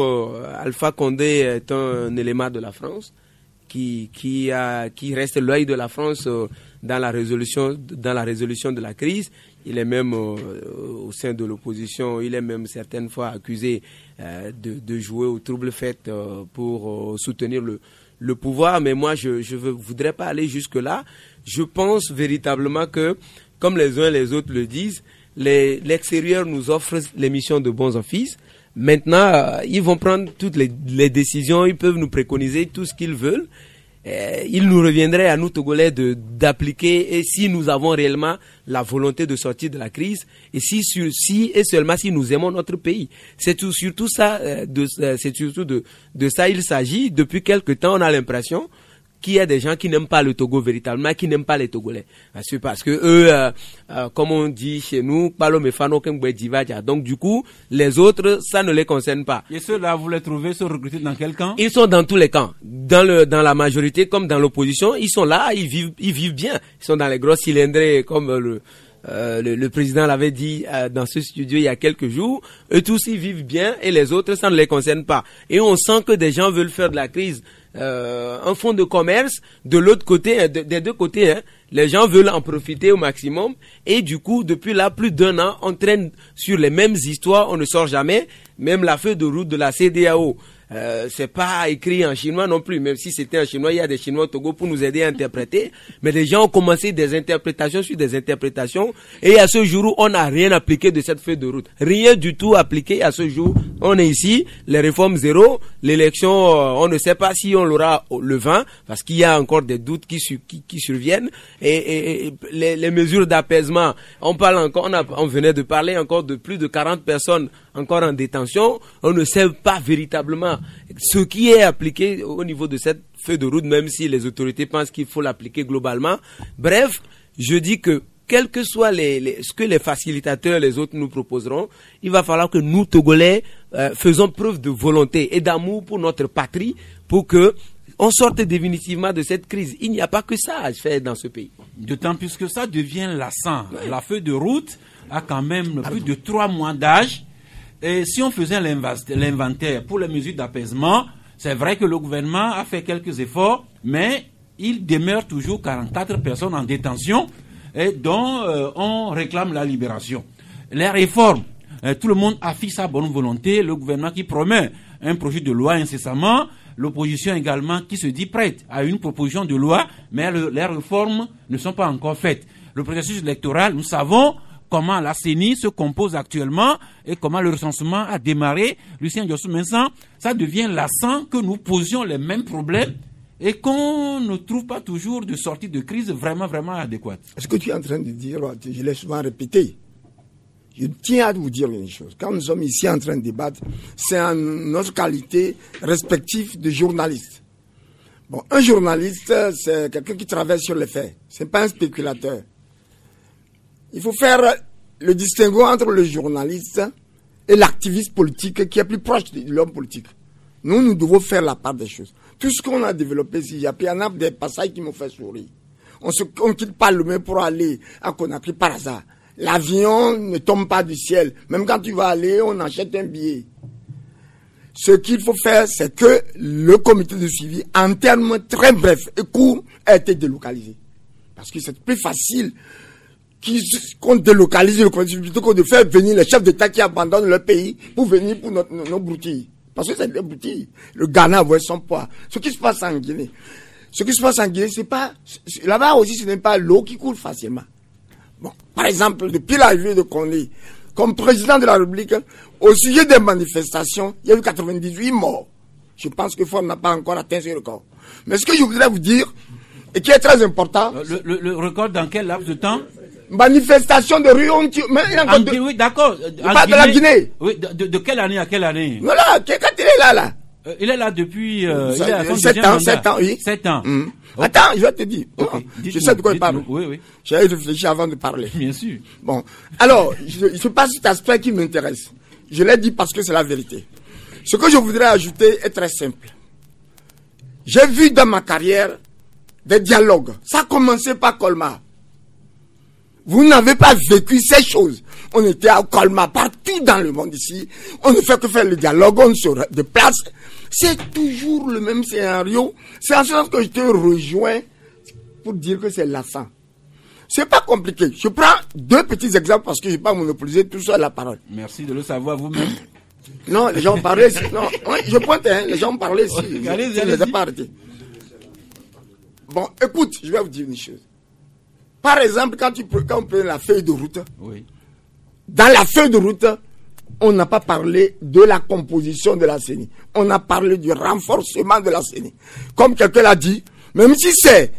Alpha Condé est un élément de la France qui reste l'œil de la France dans la résolution de la crise. Il est même au sein de l'opposition, il est même certaines fois accusé de jouer aux troubles faits pour soutenir le pouvoir. Mais moi, je voudrais pas aller jusque-là. Je pense véritablement que, comme les uns et les autres le disent, l'extérieur nous offre les missions de bons offices. Maintenant, ils vont prendre toutes les décisions, ils peuvent nous préconiser tout ce qu'ils veulent. Il nous reviendrait à nous Togolais d'appliquer, et si nous avons réellement la volonté de sortir de la crise, et si et seulement si nous aimons notre pays. C'est surtout ça, c'est surtout de ça il s'agit. Depuis quelque temps, on a l'impression qu'il y a des gens qui n'aiment pas le Togo véritablement, qui n'aiment pas les Togolais. Parce que eux, comme on dit chez nous, donc du coup, les autres, ça ne les concerne pas. Et ceux-là, vous les trouvez, sont recrutés dans quel camp? Ils sont dans tous les camps. Dans la majorité comme dans l'opposition, ils sont là, ils vivent bien. Ils sont dans les gros cylindrés comme le président l'avait dit dans ce studio il y a quelques jours. Eux tous, ils vivent bien et les autres, ça ne les concerne pas. Et on sent que des gens veulent faire de la crise un fonds de commerce. De l'autre côté, des deux côtés, les gens veulent en profiter au maximum. Et du coup, depuis là, plus d'1 an, on traîne sur les mêmes histoires, on ne sort jamais. Même la feuille de route de la CEDEAO, c'est pas écrit en chinois non plus. Même si c'était en chinois, il y a des chinois au Togo pour nous aider à interpréter. Mais les gens ont commencé des interprétations sur des interprétations. Et à ce jour, on n'a rien appliqué de cette feuille de route. Rien du tout appliqué à ce jour. On est ici, les réformes zéro. L'élection, on ne sait pas si on l'aura le 20, parce qu'il y a encore des doutes qui surviennent. Et les mesures d'apaisement, on venait de parler encore de plus de 40 personnes encore en détention. On ne sait pas véritablement ce qui est appliqué au niveau de cette feuille de route, même si les autorités pensent qu'il faut l'appliquer globalement. Bref, je dis que quel que soit ce que les facilitateurs, les autres nous proposeront, il va falloir que nous, Togolais, faisons preuve de volonté et d'amour pour notre patrie, pour que on sorte définitivement de cette crise. Il n'y a pas que ça à faire dans ce pays. D'autant plus que ça devient lassant. Ouais. La feuille de route a quand même plus de 3 mois d'âge. Et si on faisait l'inventaire pour les mesures d'apaisement, c'est vrai que le gouvernement a fait quelques efforts, mais il demeure toujours 44 personnes en détention et dont on réclame la libération. Les réformes, tout le monde affiche sa bonne volonté, le gouvernement qui promet un projet de loi incessamment, l'opposition également qui se dit prête à une proposition de loi, mais les réformes ne sont pas encore faites. Le processus électoral, nous savons comment la CENI se compose actuellement et comment le recensement a démarré. Lucien Diossou-Mensah, ça devient lassant que nous posions les mêmes problèmes et qu'on ne trouve pas toujours de sortie de crise vraiment adéquate. Ce que tu es en train de dire, je l'ai souvent répété. Je tiens à vous dire une chose. Quand nous sommes ici en train de débattre, c'est en notre qualité respective de journaliste. Bon, un journaliste, c'est quelqu'un qui travaille sur les faits. C'est pas un spéculateur. Il faut faire le distinguo entre le journaliste et l'activiste politique qui est plus proche de l'homme politique. Nous devons faire la part des choses. Tout ce qu'on a développé ici, il y en a des passages qui m'ont fait sourire. On quitte pas le même pour aller à Conakry par hasard. L'avion ne tombe pas du ciel. Même quand tu vas aller, on achète un billet. Ce qu'il faut faire, c'est que le comité de suivi, en termes très brefs et courts, a été délocalisé. Parce que c'est plus facile qu'on délocalise le comité plutôt que de faire venir les chefs d'État qui abandonnent leur pays pour venir pour nos broutilles. Parce que c'est des broutilles. Le Ghana voit son poids. Ce qui se passe en Guinée, c'est pas, là-bas aussi, ce n'est pas l'eau qui coule facilement. Bon, par exemple, depuis l'arrivée de Condé, comme président de la République, au sujet des manifestations, il y a eu 98 morts. Je pense que Ford n'a pas encore atteint ce record. Mais ce que je voudrais vous dire, et qui est très important... Le record dans quel laps de temps? Manifestation de rue, oui, d'accord. Pas de la Guinée. Oui, de quelle année à quelle année? Voilà, quand il est là. Il est là depuis... 7 ans, oui. 7 ans. Okay. Attends, je vais te dire. Okay. Je sais de quoi il parle. Oui. J'ai réfléchi avant de parler. Bien sûr. Bon. Alors, c'est pas cet aspect qui m'intéresse. Je l'ai dit parce que c'est la vérité. Ce que je voudrais ajouter est très simple. J'ai vu dans ma carrière des dialogues. Ça a commencé par Colmar. Vous n'avez pas vécu ces choses. On était à Colmar, partout dans le monde ici. On ne fait que faire le dialogue, on se déplace. C'est toujours le même scénario. C'est en ce sens que je te rejoins pour dire que c'est lassant. C'est pas compliqué. Je prends 2 petits exemples parce que je n'ai pas monopolisé tout seul la parole. Merci de le savoir vous-même. Non, les gens parlaient ici. Non, je pointe, hein, les gens parlaient ici. Allez-y, Je ne les ai pas arrêtés. Bon, écoute, je vais vous dire une chose. Par exemple, quand on prend la feuille de route, Oui. dans la feuille de route, on n'a pas parlé de la composition de la CENI. On a parlé du renforcement de la CENI. Comme quelqu'un l'a dit, même si c'est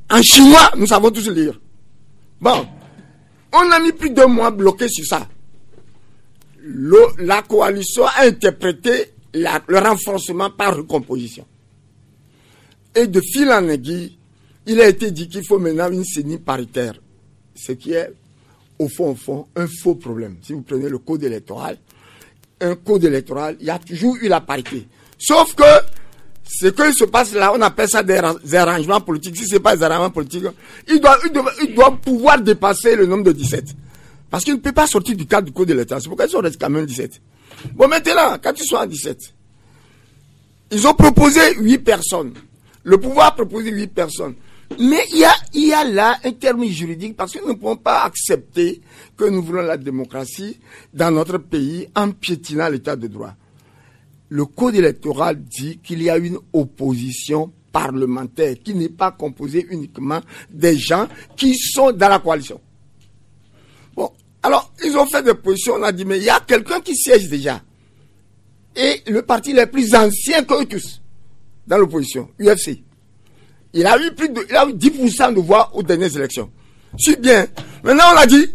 en chinois, nous savons tous lire. Bon, on a mis plus de 2 mois bloqués sur ça. La coalition a interprété le renforcement par recomposition. Et de fil en aiguille, il a été dit qu'il faut maintenant une CENI paritaire. Ce qui est, au fond, un faux problème. Si vous prenez le code électoral, il y a toujours eu la parité. Sauf que ce qui se passe là, on appelle ça des arrangements politiques. Si ce n'est pas des arrangements politiques, il doit pouvoir dépasser le nombre de 17. Parce qu'il ne peut pas sortir du cadre du code électoral. C'est pourquoi ils sont restés quand même 17. Bon, maintenant, quand ils sont en 17, ils ont proposé 8 personnes. Le pouvoir a proposé 8 personnes. Mais il y a là un terme juridique parce que nous ne pouvons pas accepter que nous voulons la démocratie dans notre pays en piétinant l'état de droit. Le code électoral dit qu'il y a une opposition parlementaire qui n'est pas composée uniquement des gens qui sont dans la coalition. Bon, alors ils ont fait des positions, on a dit mais il y a quelqu'un qui siège déjà. Et le parti le plus ancien qu'eux tous dans l'opposition, UFC. Il a eu 10% de voix aux dernières élections. Si bien. Maintenant, on a dit,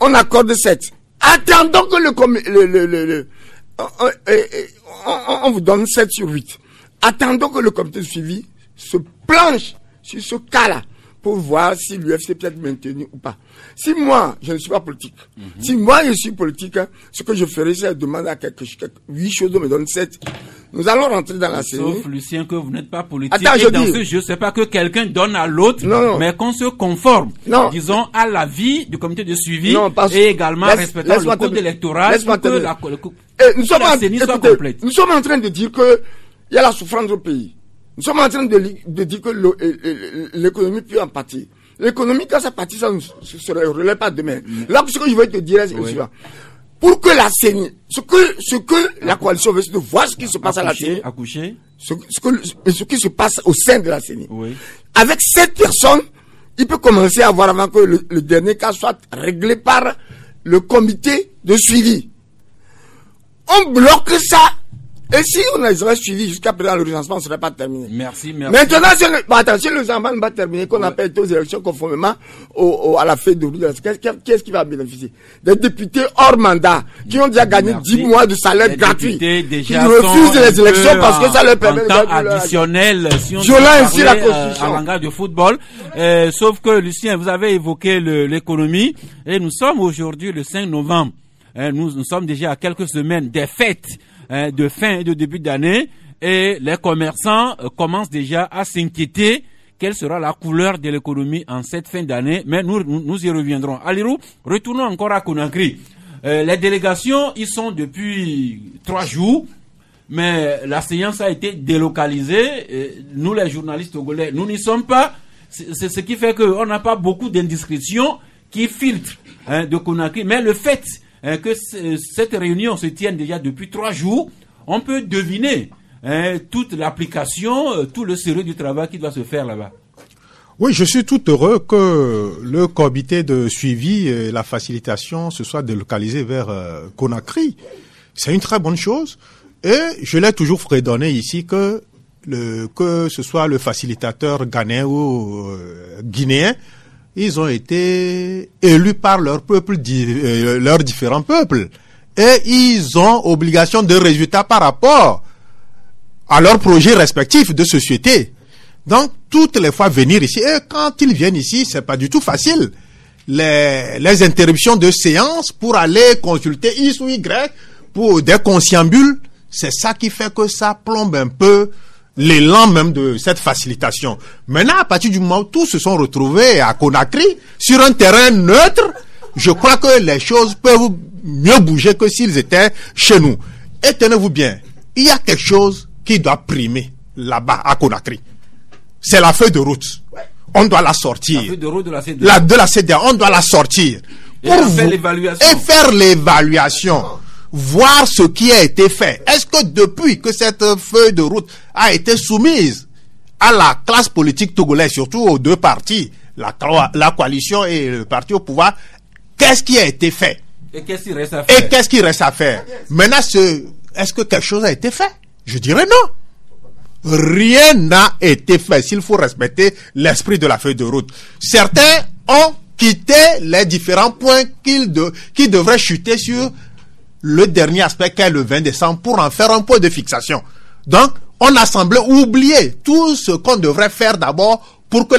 on accorde 7. Attendons que on vous donne 7 sur 8. Attendons que le comité de suivi se planche sur ce cas-là pour voir si l'UFC peut être maintenu ou pas. Si moi, je ne suis pas politique, si moi je suis politique, ce que je ferai, c'est demander à 8 choses, on me donne 7. Nous allons rentrer dans la série. Sauf, Lucien, que vous n'êtes pas politique. Attends, et dans ce jeu, c'est pas que quelqu'un donne à l'autre, mais qu'on se conforme, disons, à l'avis du comité de suivi et également respectant le code électoral pour que la CENI soit complète. Nous sommes en train de dire que il y a la souffrance au pays. Nous sommes en train de dire que l'économie peut en partir. L'économie, quand ça partit, ça ne se relève pas demain. Là, ce que je veux te dire, c'est le suivant. Pour que la CENI, ce que la coalition veut, c'est de voir ce qui se passe à la CENI. Ce qui se passe au sein de la CENI. Oui. Avec 7 personnes, il peut commencer à voir avant que le dernier cas soit réglé par le comité de suivi. On bloque ça. Et si on les aurait suivis jusqu'à présent, le recensement ne serait pas terminé. Merci. Maintenant, si le recensement n'est pas terminé, qu'on appelle aux élections conformément à la feuille de route, qu'est-ce qui va bénéficier? Des députés hors mandat, qui ont déjà gagné 10 mois de salaire gratuit, qui refusent les élections parce que ça leur permet de gagner additionnel, si on ainsi la Constitution. En langage de football. Sauf que, Lucien, vous avez évoqué l'économie, et nous sommes aujourd'hui le 5 novembre. Nous sommes déjà à quelques semaines des fêtes de fin et de début d'année, et les commerçants commencent déjà à s'inquiéter quelle sera la couleur de l'économie en cette fin d'année, mais nous y reviendrons. Alirou, retournons encore à Conakry. Les délégations y sont depuis 3 jours, mais la séance a été délocalisée. Nous, les journalistes togolais, nous n'y sommes pas. C'est ce qui fait qu'on n'a pas beaucoup d'indiscrétions qui filtrent de Conakry, mais le fait que cette réunion se tienne déjà depuis 3 jours, on peut deviner toute l'application, tout le sérieux du travail qui doit se faire là-bas. Oui, je suis tout heureux que le comité de suivi et la facilitation se soit délocalisé vers Conakry. C'est une très bonne chose. Et je l'ai toujours fredonné ici que ce soit le facilitateur ghanéen ou guinéen, ils ont été élus par leur peuple, leurs différents peuples. Et ils ont obligation de résultats par rapport à leurs projets respectifs de société. Donc, toutes les fois venir ici, et quand ils viennent ici, c'est pas du tout facile. Les interruptions de séance pour aller consulter X ou Y pour des conciliabules, c'est ça qui fait que ça plombe un peu l'élan même de cette facilitation. Maintenant, à partir du moment où tous se sont retrouvés à Conakry, sur un terrain neutre, je crois que les choses peuvent mieux bouger que s'ils étaient chez nous. Et tenez-vous bien, il y a quelque chose qui doit primer là-bas à Conakry. C'est la feuille de route. On doit la sortir. La feuille de route de la CEDEAO. De la CEDEAO, on doit la sortir. Faire l'évaluation. Et faire l'évaluation. Voir ce qui a été fait. Est-ce que depuis que cette feuille de route a été soumise à la classe politique togolaise, surtout aux deux partis, la coalition et le parti au pouvoir, qu'est-ce qui a été fait? Et qu'est-ce qui reste à faire? Et qu'est-ce qui reste à faire? Maintenant, est-ce que quelque chose a été fait? Je dirais non. Rien n'a été fait s'il faut respecter l'esprit de la feuille de route. Certains ont quitté les différents points qui devraient chuter sur le dernier aspect qu'est le 20 décembre pour en faire un point de fixation. Donc, on a semblé oublier tout ce qu'on devrait faire d'abord pour que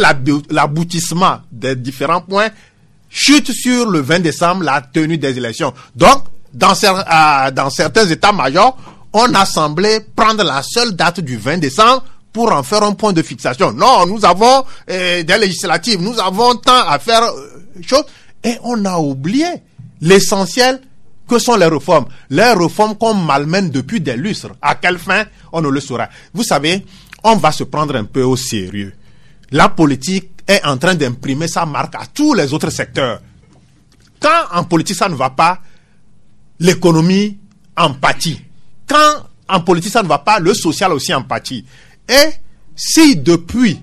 l'aboutissement des différents points chute sur le 20 décembre, la tenue des élections. Donc, dans certains états-majors, on a semblé prendre la seule date du 20 décembre pour en faire un point de fixation. Non, nous avons des législatives, nous avons tant à faire choses, et on a oublié l'essentiel que sont les réformes. Les réformes qu'on malmène depuis des lustres. À quelle fin? On ne le saura. Vous savez, on va se prendre un peu au sérieux. La politique est en train d'imprimer sa marque à tous les autres secteurs. Quand en politique ça ne va pas, l'économie en pâtit. Quand en politique ça ne va pas, le social aussi en pâtit. Et si depuis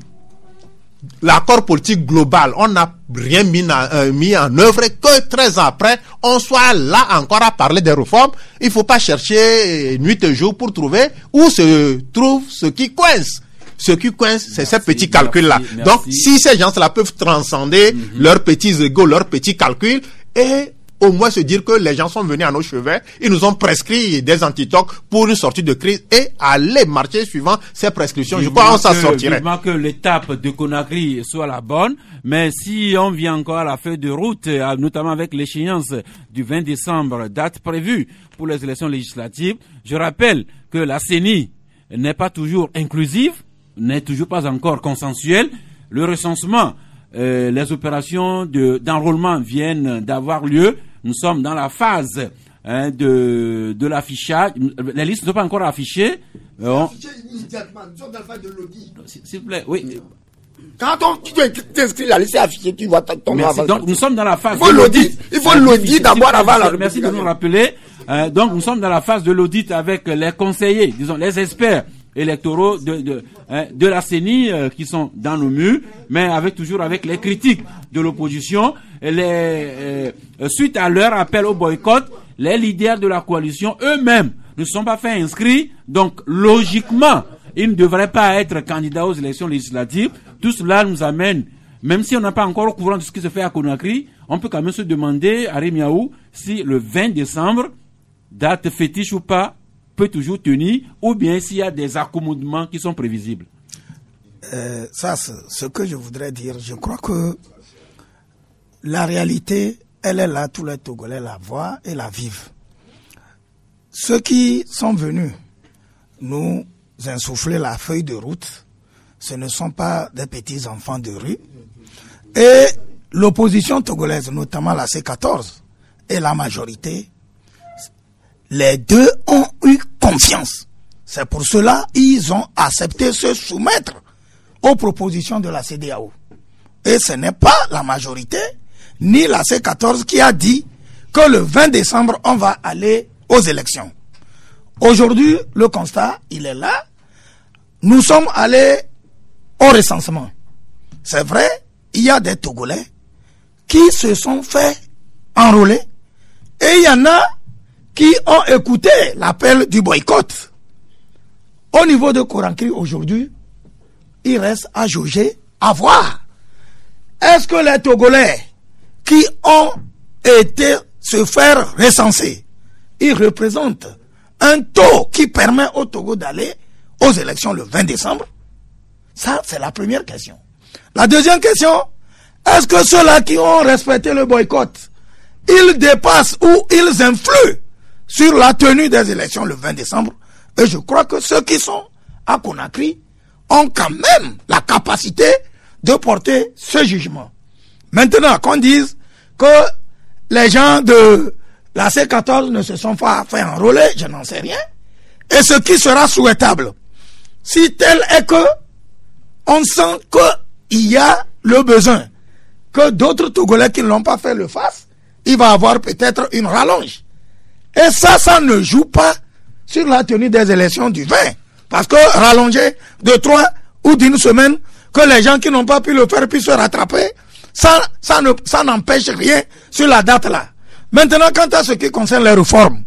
l'accord politique global, on n'a rien mis en œuvre, et que 13 ans après, on soit là encore à parler des réformes, il ne faut pas chercher nuit et jour pour trouver où se trouve ce qui coince. Ce qui coince, c'est ces petits calculs-là. Donc, si ces gens-là peuvent transcender leurs petits égos, leurs petits calculs, et au moins se dire que les gens sont venus à nos cheveux, ils nous ont prescrit des antitocs pour une sortie de crise et aller marcher suivant ces prescriptions. Je crois qu'on s'en sortirait. Vivement que l'étape de Conakry soit la bonne, mais si on vient encore à la feuille de route, notamment avec l'échéance du 20 décembre, date prévue pour les élections législatives, je rappelle que la CENI n'est pas toujours inclusive, n'est toujours pas encore consensuelle. Le recensement, les opérations d'enrôlement viennent d'avoir lieu. Nous sommes dans la phase de l'affichage. Les listes ne sont pas encore affichées. Affichées immédiatement. Nous sommes dans la phase de l'audit. S'il vous plaît, oui. Quand tu t'inscris la liste affichée, tu vois ton nom avant. Donc nous sommes dans la phase de l'audit. Il faut l'audit d'abord avant la. Merci de nous rappeler. Donc nous sommes dans la phase de l'audit avec les conseillers, disons les experts électoraux de la CENI qui sont dans nos murs, mais toujours avec les critiques de l'opposition. Suite à leur appel au boycott, les leaders de la coalition eux-mêmes ne sont pas fait inscrits, donc logiquement, ils ne devraient pas être candidats aux élections législatives. Tout cela nous amène, même si on n'a pas encore au courant de ce qui se fait à Conakry, on peut quand même se demander à Rémiaou si le 20 décembre, date fétiche ou pas, peut toujours tenir, ou bien s'il y a des accommodements qui sont prévisibles. Ça, c'est ce que je voudrais dire. Je crois que la réalité, elle est là, tous les Togolais la voient et la vivent. Ceux qui sont venus nous insuffler la feuille de route, ce ne sont pas des petits enfants de rue. Et l'opposition togolaise, notamment la C14 et la majorité, les deux ont eu confiance. C'est pour cela qu'ils ont accepté de se soumettre aux propositions de la CEDEAO. Et ce n'est pas la majorité, ni la C14 qui a dit que le 20 décembre, on va aller aux élections. Aujourd'hui, le constat, il est là. Nous sommes allés au recensement. C'est vrai, il y a des Togolais qui se sont fait enrôler. Et il y en a qui ont écouté l'appel du boycott. Au niveau de Conakry aujourd'hui, il reste à jauger, à voir. Est-ce que les Togolais qui ont été se faire recenser, ils représentent un taux qui permet au Togo d'aller aux élections le 20 décembre? Ça, c'est la première question. La deuxième question, est-ce que ceux-là qui ont respecté le boycott, ils dépassent ou ils influent sur la tenue des élections le 20 décembre? Et je crois que ceux qui sont à Conakry ont quand même la capacité de porter ce jugement. Maintenant, qu'on dise que les gens de la C14 ne se sont pas fait enrôler, je n'en sais rien. Et ce qui sera souhaitable, si tel est que on sent qu'il y a le besoin que d'autres Togolais qui ne l'ont pas fait le fassent, il va avoir peut-être une rallonge. Et ça ne joue pas sur la tenue des élections du 20. Parce que rallonger de 3 ou d'une semaine, que les gens qui n'ont pas pu le faire puissent se rattraper, ça n'empêche rien sur la date là. Maintenant, quant à ce qui concerne les réformes,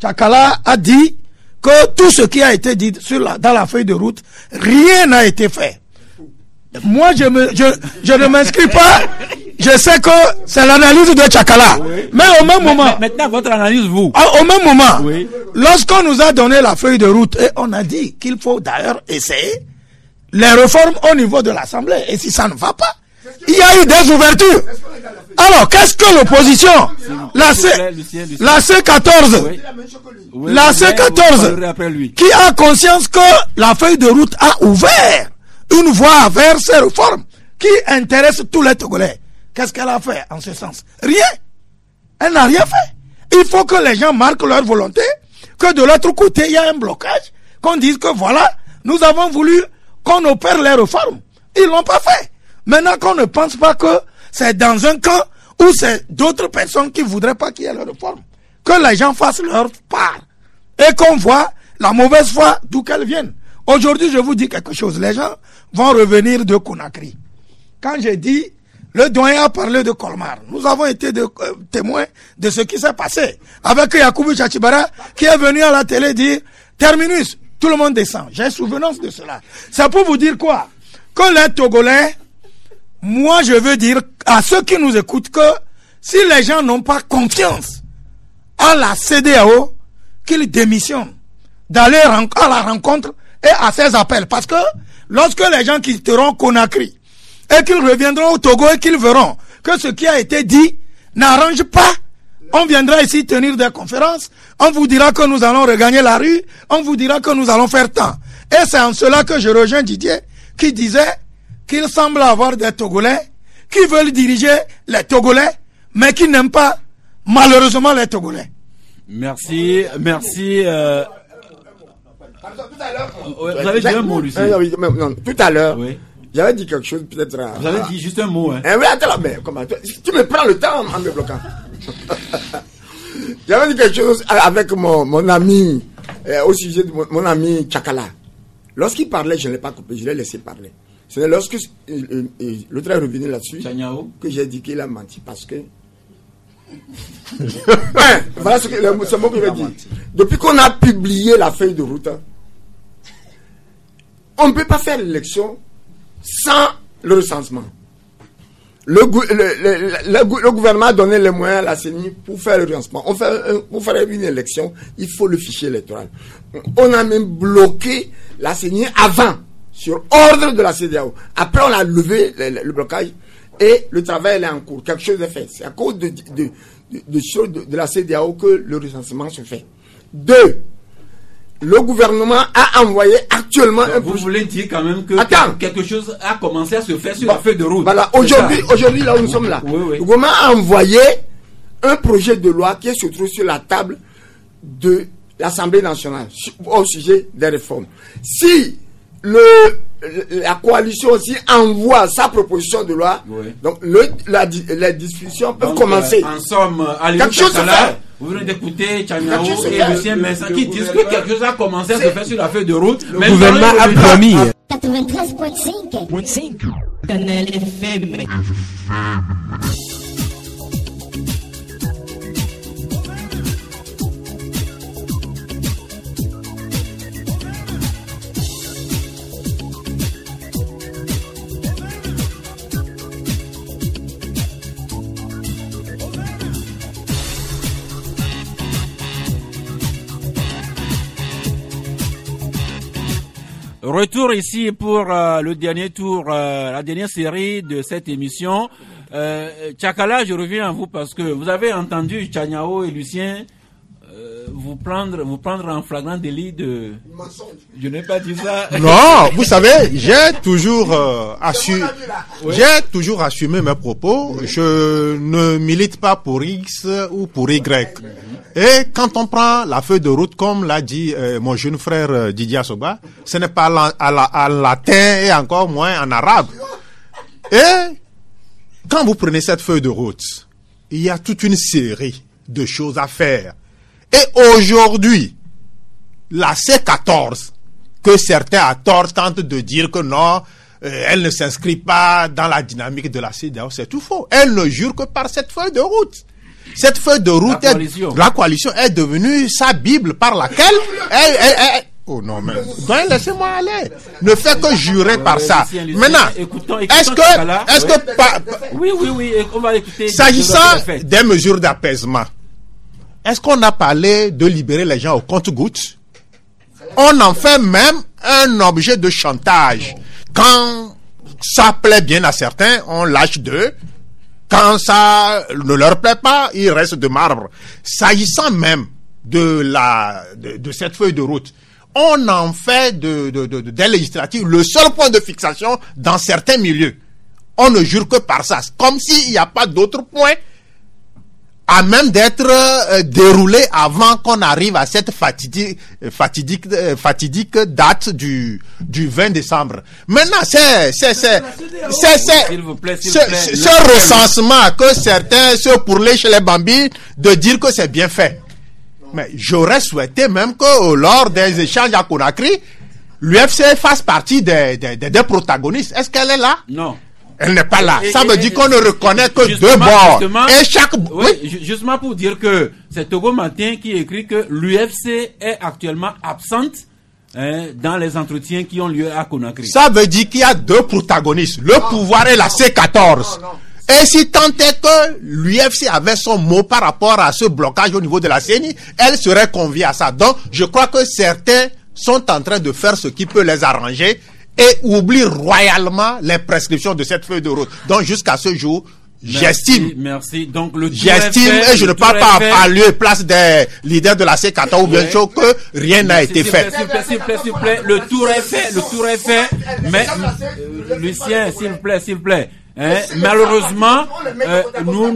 Tchakala a dit que tout ce qui a été dit dans la feuille de route, rien n'a été fait. Moi, je ne m'inscris pas. Je sais que c'est l'analyse de Tchakala. Oui. Mais au même moment. Maintenant, votre analyse, vous. Au même moment, oui. Lorsqu'on nous a donné la feuille de route, et on a dit qu'il faut d'ailleurs essayer les réformes au niveau de l'Assemblée. Et si ça ne va pas, il y a eu des ouvertures. Alors, qu'est-ce que l'opposition, la C14, oui. La C14, qui a conscience que la feuille de route a ouvert une voie vers ces réformes qui intéressent tous les Togolais. Qu'est-ce qu'elle a fait en ce sens? Rien. Elle n'a rien fait. Il faut que les gens marquent leur volonté, que de l'autre côté, il y a un blocage, qu'on dise que voilà, nous avons voulu qu'on opère les réformes. Ils l'ont pas fait. Maintenant qu'on ne pense pas que c'est dans un camp où c'est d'autres personnes qui voudraient pas qu'il y ait les réformes, que les gens fassent leur part et qu'on voit la mauvaise foi d'où qu'elle vienne. Aujourd'hui, je vous dis quelque chose. Les gens vont revenir de Conakry. Quand j'ai dit, le doyen a parlé de Colmar. Nous avons été témoins de ce qui s'est passé avec Yacoubou Tchatchibara qui est venu à la télé dire terminus, tout le monde descend. J'ai souvenance de cela. C'est pour vous dire quoi? Que les Togolais, moi je veux dire à ceux qui nous écoutent que si les gens n'ont pas confiance à la CEDEAO, qu'ils démissionnent d'aller à la rencontre et à ses appels. Parce que lorsque les gens quitteront Conakry et qu'ils reviendront au Togo et qu'ils verront que ce qui a été dit n'arrange pas, on viendra ici tenir des conférences, on vous dira que nous allons regagner la rue, on vous dira que nous allons faire tant. Et c'est en cela que je rejoins Didier qui disait qu'il semble avoir des Togolais qui veulent diriger les Togolais mais qui n'aiment pas malheureusement les Togolais. Merci. Vous avez dit un mot, Lucien. Non, tout à l'heure, oui. J'avais dit quelque chose peut-être. Vous avez dit juste un mot, hein. Oui, attends, mais comment tu me prends le temps en me bloquant. J'avais dit quelque chose avec mon ami, au sujet de mon ami Tchakala. Lorsqu'il parlait, je ne l'ai pas coupé, je l'ai laissé parler. C'est lorsque l'autre est revenu là-dessus que j'ai dit qu'il a menti parce que. Voilà ce mot que je dis. Depuis qu'on a publié la feuille de route, on ne peut pas faire l'élection sans le recensement. Le gouvernement a donné les moyens à la CENI pour faire le recensement. Pour faire une élection, il faut le fichier électoral. On a même bloqué la CENI avant, sur ordre de la CEDEAO. Après, on a levé le blocage et le travail est en cours. Quelque chose est fait. C'est à cause de la CEDEAO que le recensement se fait. 2. Le gouvernement a envoyé actuellement un projet. Vous voulez dire quand même que quelque chose a commencé à se faire sur la feuille de route. Voilà, aujourd'hui là où nous sommes là. Oui. Le gouvernement a envoyé un projet de loi qui se trouve sur la table de l'Assemblée nationale au sujet des réformes. Si la coalition aussi envoie sa proposition de loi, donc les discussions peuvent commencer. En somme, quelque chose se fait. Vous venez d'écouter Tchaniao et Lucien Mensah qui disent que quelque chose a commencé à se faire sur la feuille de route. Le gouvernement a promis. 93.5 Canal FM. Retour ici pour le dernier tour, la dernière série de cette émission. Tchakala, je reviens à vous parce que vous avez entendu Tchaniao et Lucien vous prendre en flagrant délit de... Je n'ai pas dit ça. Non, vous savez, j'ai toujours assumé mes propos. Je ne milite pas pour X ou pour Y. Et quand on prend la feuille de route, comme l'a dit mon jeune frère Didier Soba, ce n'est pas en latin et encore moins en arabe. Et quand vous prenez cette feuille de route, il y a toute une série de choses à faire. Et aujourd'hui, la C14, que certains à tort tentent de dire que non, elle ne s'inscrit pas dans la dynamique de la CEDEAO, c'est tout faux. Elle ne jure que par cette feuille de route. Cette feuille de route, la coalition est devenue sa Bible par laquelle elle oh non, mais laissez-moi aller. Ne fait que jurer par ça. Maintenant, est-ce que oui, on va écouter. S'agissant des mesures d'apaisement, est-ce qu'on a parlé de libérer les gens au compte-gouttes? On en fait même un objet de chantage. Quand ça plaît bien à certains, on lâche d'eux. Quand ça ne leur plaît pas, ils restent de marbre. S'agissant même de cette feuille de route, on en fait des législatives le seul point de fixation dans certains milieux. On ne jure que par ça. Comme s'il n'y a pas d'autre point à même d'être déroulé avant qu'on arrive à cette fatidique date du 20 décembre. Maintenant, ce recensement que certains se pourlaient chez les Bambis de dire que c'est bien fait. Mais j'aurais souhaité même que lors des échanges à Conakry, l'UFC fasse partie des protagonistes. Est-ce qu'elle est là? Non. Elle n'est pas là. Ça veut dire qu'on ne reconnaît que deux bords. Et chaque... Oui, justement pour dire que c'est Togo Matin qui écrit que l'UFC est actuellement absente dans les entretiens qui ont lieu à Conakry. Ça veut dire qu'il y a deux protagonistes. Le pouvoir et la C14. Et si tant est que l'UFC avait son mot par rapport à ce blocage au niveau de la CENI, elle serait conviée à ça. Donc, je crois que certains sont en train de faire ce qui peut les arranger et oublient royalement les prescriptions de cette feuille de route. Donc, jusqu'à ce jour, j'estime. Merci. Donc, j'estime, et je ne parle pas à lieu et place des leaders de la C14 ou bien chose que rien n'a été fait. S'il vous plaît, le tour est fait, mais, Lucien, s'il vous plaît. Malheureusement, nous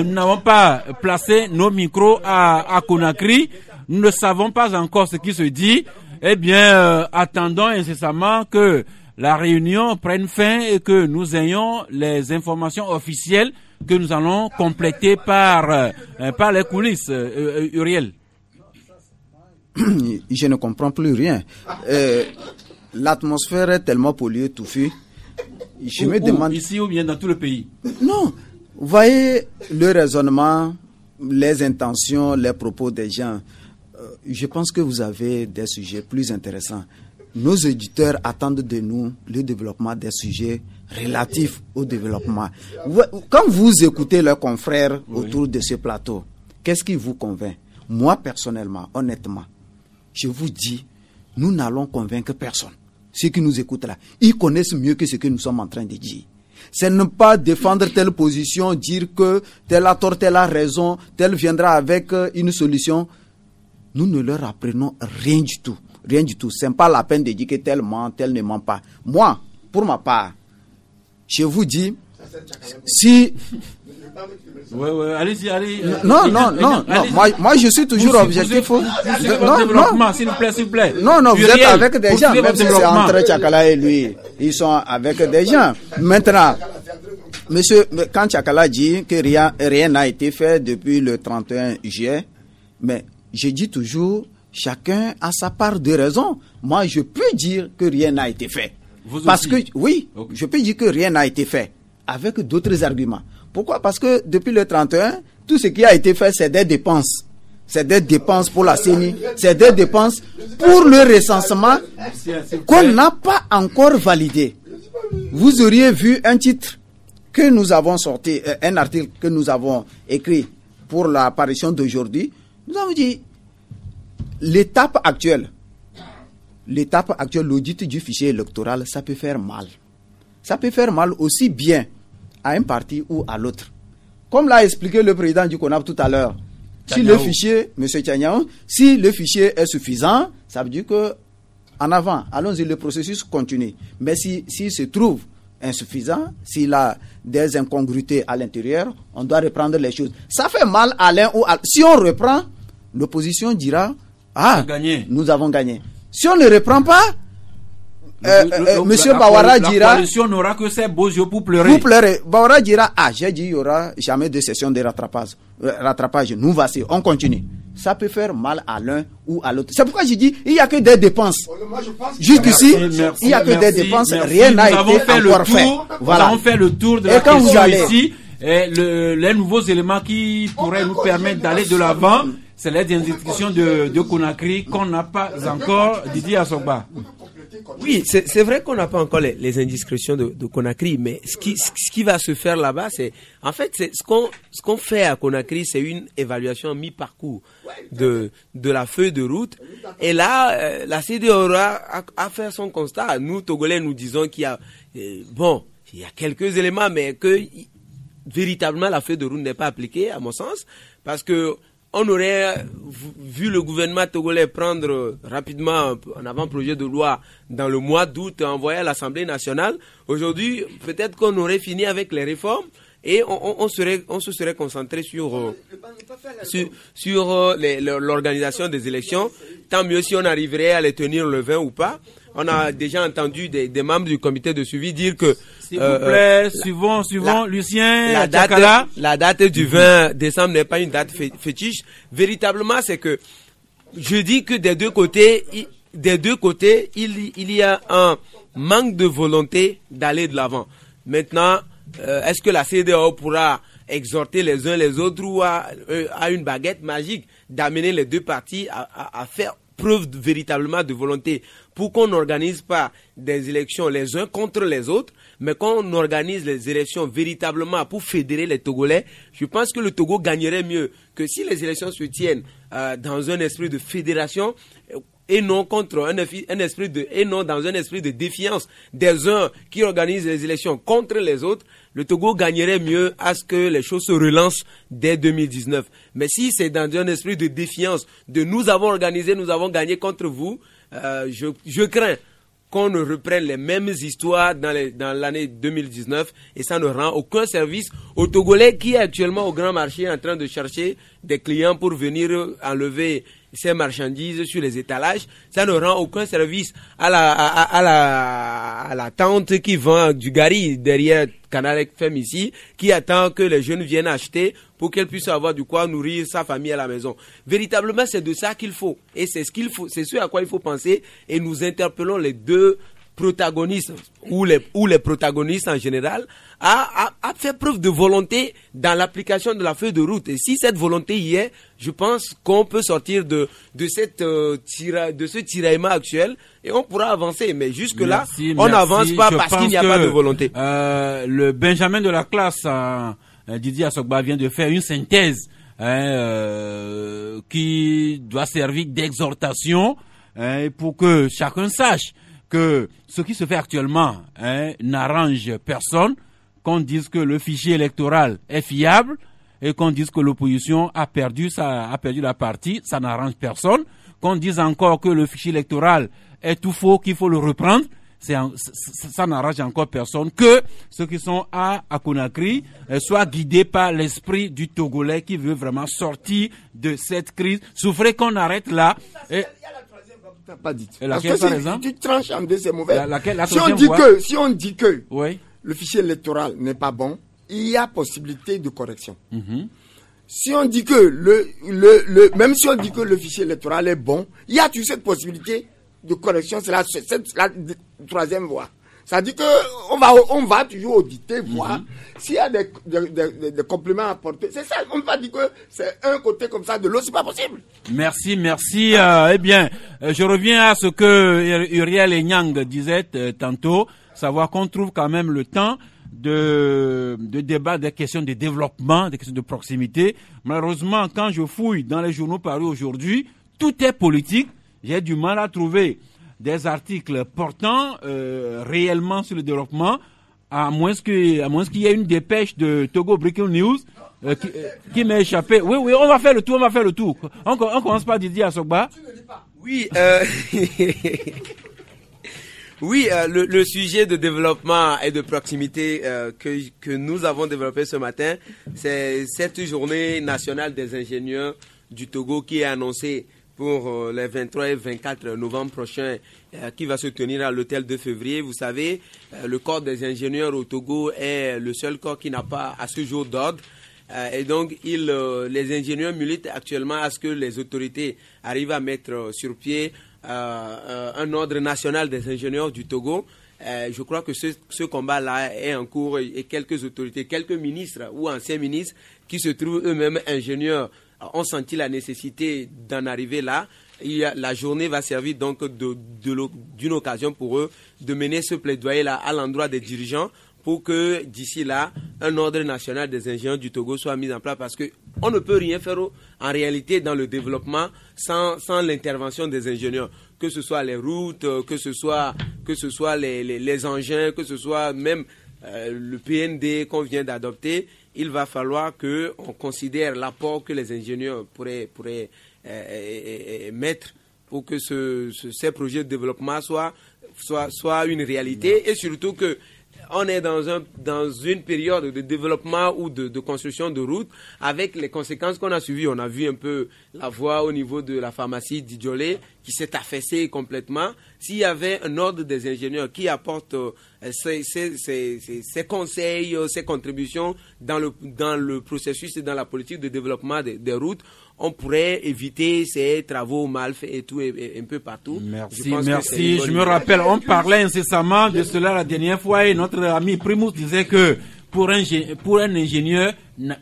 n'avons pas placé nos micros à Conakry. Nous ne savons pas encore ce qui se dit. Eh bien, attendons incessamment que la réunion prenne fin et que nous ayons les informations officielles que nous allons compléter par les coulisses. Uriel. Je ne comprends plus rien. L'atmosphère est tellement polluée, touffue. Je me demande... Ici ou bien dans tout le pays? Non. Vous voyez le raisonnement, les intentions, les propos des gens. Je pense que vous avez des sujets plus intéressants. Nos éditeurs attendent de nous le développement des sujets relatifs au développement. Quand vous écoutez leurs confrères autour de ce plateau, qu'est-ce qui vous convainc? Moi, personnellement, honnêtement, je vous dis, nous n'allons convaincre personne. Ceux qui nous écoutent là, ils connaissent mieux que ce que nous sommes en train de dire. C'est ne pas défendre telle position, dire que tel a tort, tel a raison, tel viendra avec une solution. Nous ne leur apprenons rien du tout. Rien du tout. Ce n'est pas la peine de dire que tel ment, tel ne ment pas. Moi, pour ma part, je vous dis, si... allez-y. Non. Moi, je suis toujours objectif. Non, s'il vous plaît. Non, vous êtes avec des gens. Même si c'est entre Tchakala et lui, ils sont avec des gens. Maintenant, monsieur, quand Tchakala dit que rien n'a été fait depuis le 31 juillet, mais je dis toujours, chacun a sa part de raison. Moi, je peux dire que rien n'a été fait. Parce que, oui, je peux dire que rien n'a été fait. Avec d'autres arguments. Pourquoi? Parce que depuis le 31, tout ce qui a été fait, c'est des dépenses. C'est des dépenses pour la CENI. C'est des dépenses pour le recensement qu'on n'a pas encore validé. Vous auriez vu un titre que nous avons sorti, un article que nous avons écrit pour l'apparition d'aujourd'hui. Nous avons dit, l'étape actuelle, l'audit du fichier électoral, ça peut faire mal. Ça peut faire mal aussi bien à un parti ou à l'autre. Comme l'a expliqué le président du CONAP tout à l'heure, Si le fichier, Monsieur Tchagnaou, si le fichier est suffisant, ça veut dire que en avant, allons-y, le processus continue. Mais s'il se trouve insuffisant, s'il a des incongruités à l'intérieur, on doit reprendre les choses. Ça fait mal à l'un ou à l'autre. Si on reprend, l'opposition dira nous avons gagné. Si on ne reprend pas, Monsieur Bawara dira. La coalition n'aura que ses beaux yeux pour pleurer. Pour pleurer. Bawara dira j'ai dit il n'y aura jamais de session de rattrapage. Nous voici, on continue. Ça peut faire mal à l'un ou à l'autre. C'est pourquoi je dis il n'y a que des dépenses. Jusqu'ici, il n'y a que des dépenses. Rien n'a été encore fait. Voilà. Nous avons fait le tour de la question ici. Et les nouveaux éléments qui pourraient nous permettre d'aller de l'avant, c'est les institutions de Conakry qu'on n'a pas encore. Didier Assogba. Oui, c'est vrai qu'on n'a pas encore les indiscrétions de Conakry, mais ce qui va se faire là-bas, c'est en fait ce qu'on fait à Conakry, c'est une évaluation mi-parcours de la feuille de route. Et là, la CEDEAO aura à faire son constat. Nous, Togolais, nous disons qu'il y a il y a quelques éléments, mais que véritablement la feuille de route n'est pas appliquée, à mon sens, parce que on aurait vu le gouvernement togolais prendre rapidement un avant-projet de loi dans le mois d'août envoyé à l'Assemblée nationale. Aujourd'hui, peut-être qu'on aurait fini avec les réformes et on se serait concentré sur l'organisation des élections. Tant mieux si on arriverait à les tenir le 20 ou pas. On a déjà entendu des membres du comité de suivi dire que s'il vous plaît, suivons Lucien. La date du 20 décembre n'est pas une date fétiche. Véritablement, c'est que je dis que des deux côtés, il y a un manque de volonté d'aller de l'avant. Maintenant, est-ce que la CEDEAO pourra exhorter les uns les autres ou à une baguette magique d'amener les deux parties à faire preuve véritablement de volonté pour qu'on n'organise pas des élections les uns contre les autres, mais qu'on organise les élections véritablement pour fédérer les Togolais? Je pense que le Togo gagnerait mieux que si les élections se tiennent dans un esprit de fédération et non contre dans un esprit de défiance des uns qui organisent les élections contre les autres. Le Togo gagnerait mieux à ce que les choses se relancent dès 2019. Mais si c'est dans un esprit de défiance, de nous avons organisé, nous avons gagné contre vous, je crains qu'on ne reprenne les mêmes histoires dans l'année 2019 et ça ne rend aucun service aux Togolais qui est actuellement au grand marché en train de chercher des clients pour venir enlever ces marchandises sur les étalages. Ça ne rend aucun service à la tante qui vend du gari derrière Canal FM ici, qui attend que les jeunes viennent acheter pour qu'elle puisse avoir du quoi nourrir sa famille à la maison. Véritablement, c'est de ça qu'il faut. Et c'est ce à quoi il faut penser. Et nous interpellons les deux protagonistes ou les protagonistes en général à faire preuve de volonté dans l'application de la feuille de route. Et si cette volonté y est, je pense qu'on peut sortir de ce tiraillement actuel et on pourra avancer. Mais jusque-là, on n'avance pas parce qu'il n'y a pas de volonté. Le Benjamin de la classe, Didier Assogba, vient de faire une synthèse qui doit servir d'exhortation pour que chacun sache que ce qui se fait actuellement n'arrange personne, qu'on dise que le fichier électoral est fiable et qu'on dise que l'opposition a perdu la partie, ça n'arrange personne, qu'on dise encore que le fichier électoral est tout faux, qu'il faut le reprendre, ça n'arrange encore personne, que ceux qui sont à Conakry soient guidés par l'esprit du Togolais qui veut vraiment sortir de cette crise. Souffrez qu'on arrête là. Pas dit. Laquelle, par exemple? Tu tranches en deux, c'est mauvais. Si on dit que oui, le fichier électoral n'est pas bon, il y a possibilité de correction. Mm-hmm. Si on dit que même si on dit que le fichier électoral est bon, il y a toujours cette possibilité de correction. C'est la troisième voie. Ça dit que on va toujours auditer, voir s'il y a des compléments à apporter. C'est ça. On va dire que c'est un côté comme ça, de l'autre, c'est pas possible. Merci. Eh bien, je reviens à ce que Uriel Enyang disait tantôt, savoir qu'on trouve quand même le temps de débat des questions de développement, des questions de proximité. Malheureusement, quand je fouille dans les journaux parus aujourd'hui, tout est politique. J'ai du mal à trouver des articles portant réellement sur le développement, à moins qu'il y ait une dépêche de Togo Breaking News qui m'est échappé. Oui, on va faire le tour, On commence par Didier Assogba. Oui, oui, le sujet de développement et de proximité que nous avons développé ce matin, c'est cette journée nationale des ingénieurs du Togo qui est annoncée pour les 23 et 24 novembre prochains, qui va se tenir à l'hôtel de février. Vous savez, le corps des ingénieurs au Togo est le seul corps qui n'a pas à ce jour d'ordre. Et donc, les ingénieurs militent actuellement à ce que les autorités arrivent à mettre sur pied un ordre national des ingénieurs du Togo. Je crois que ce combat-là est en cours et quelques autorités, quelques ministres ou anciens ministres qui se trouvent eux-mêmes ingénieurs ont senti la nécessité d'en arriver là. La journée va servir donc d'une occasion pour eux de mener ce plaidoyer-là à l'endroit des dirigeants pour que d'ici là, un ordre national des ingénieurs du Togo soit mis en place, parce qu'on ne peut rien faire en réalité dans le développement sans l'intervention des ingénieurs, que ce soit les routes, que ce soit les engins, que ce soit même le PND qu'on vient d'adopter. Il va falloir qu'on considère l'apport que les ingénieurs pourraient mettre pour que ces projets de développement soient une réalité, et surtout que on est dans une période de développement ou de construction de routes avec les conséquences qu'on a suivies. On a vu un peu la voie au niveau de la pharmacie d'Idjolé qui s'est affaissée complètement. S'il y avait un ordre des ingénieurs qui apporte ses conseils, ses contributions dans le processus et dans la politique de développement des routes, on pourrait éviter ces travaux mal faits et tout, et un peu partout. Merci. Je me rappelle, on parlait incessamment de cela la dernière fois et notre ami Primus disait que pour un ingénieur,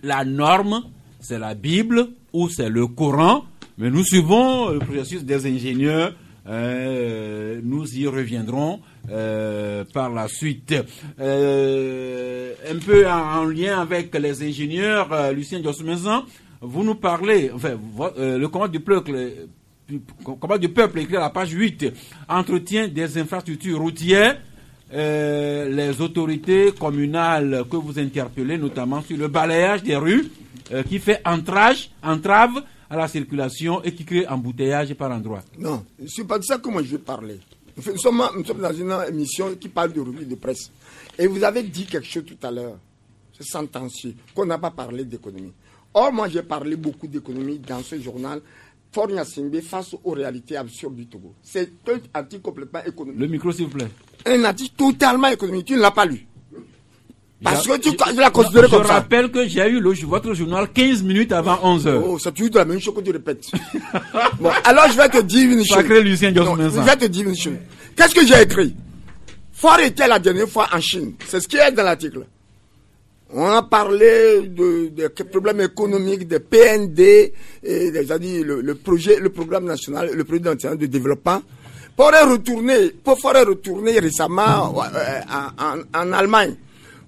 la norme, c'est la Bible ou c'est le Coran. Mais nous suivons le processus des ingénieurs. Nous y reviendrons par la suite. Un peu en lien avec les ingénieurs, Lucien Diosmezan, vous nous parlez, le combat du peuple écrit à la page 8, entretien des infrastructures routières, les autorités communales que vous interpellez, notamment sur le balayage des rues, qui fait entrave à la circulation et qui crée embouteillage par endroits. Non, c'est pas de ça que moi je vais parler. Nous sommes dans une émission qui parle de revue de presse. Et vous avez dit quelque chose tout à l'heure, c'est sentencieux, qu'on n'a pas parlé d'économie. Or, moi, j'ai parlé beaucoup d'économie dans ce journal, Fort Gnassingbé, face aux réalités absurdes du Togo. C'est un article complètement économique. Le micro, s'il vous plaît. Un article totalement économique. Tu ne l'as pas lu. Parce que tu l'as considéré comme ça. Je rappelle que j'ai eu votre journal 15 minutes avant 11h. Oh, c'est toujours la même chose que tu répètes. Bon, alors je vais te dire une chose. Sacré Lucien Diosmezan. Je vais te dire une chose. Qu'est-ce que j'ai écrit? Fort était la dernière fois en Chine. C'est ce qui est dans l'article. On a parlé des problèmes économiques, des PND, c'est-à-dire le programme national, le projet national de développement. Pour retourner récemment en Allemagne.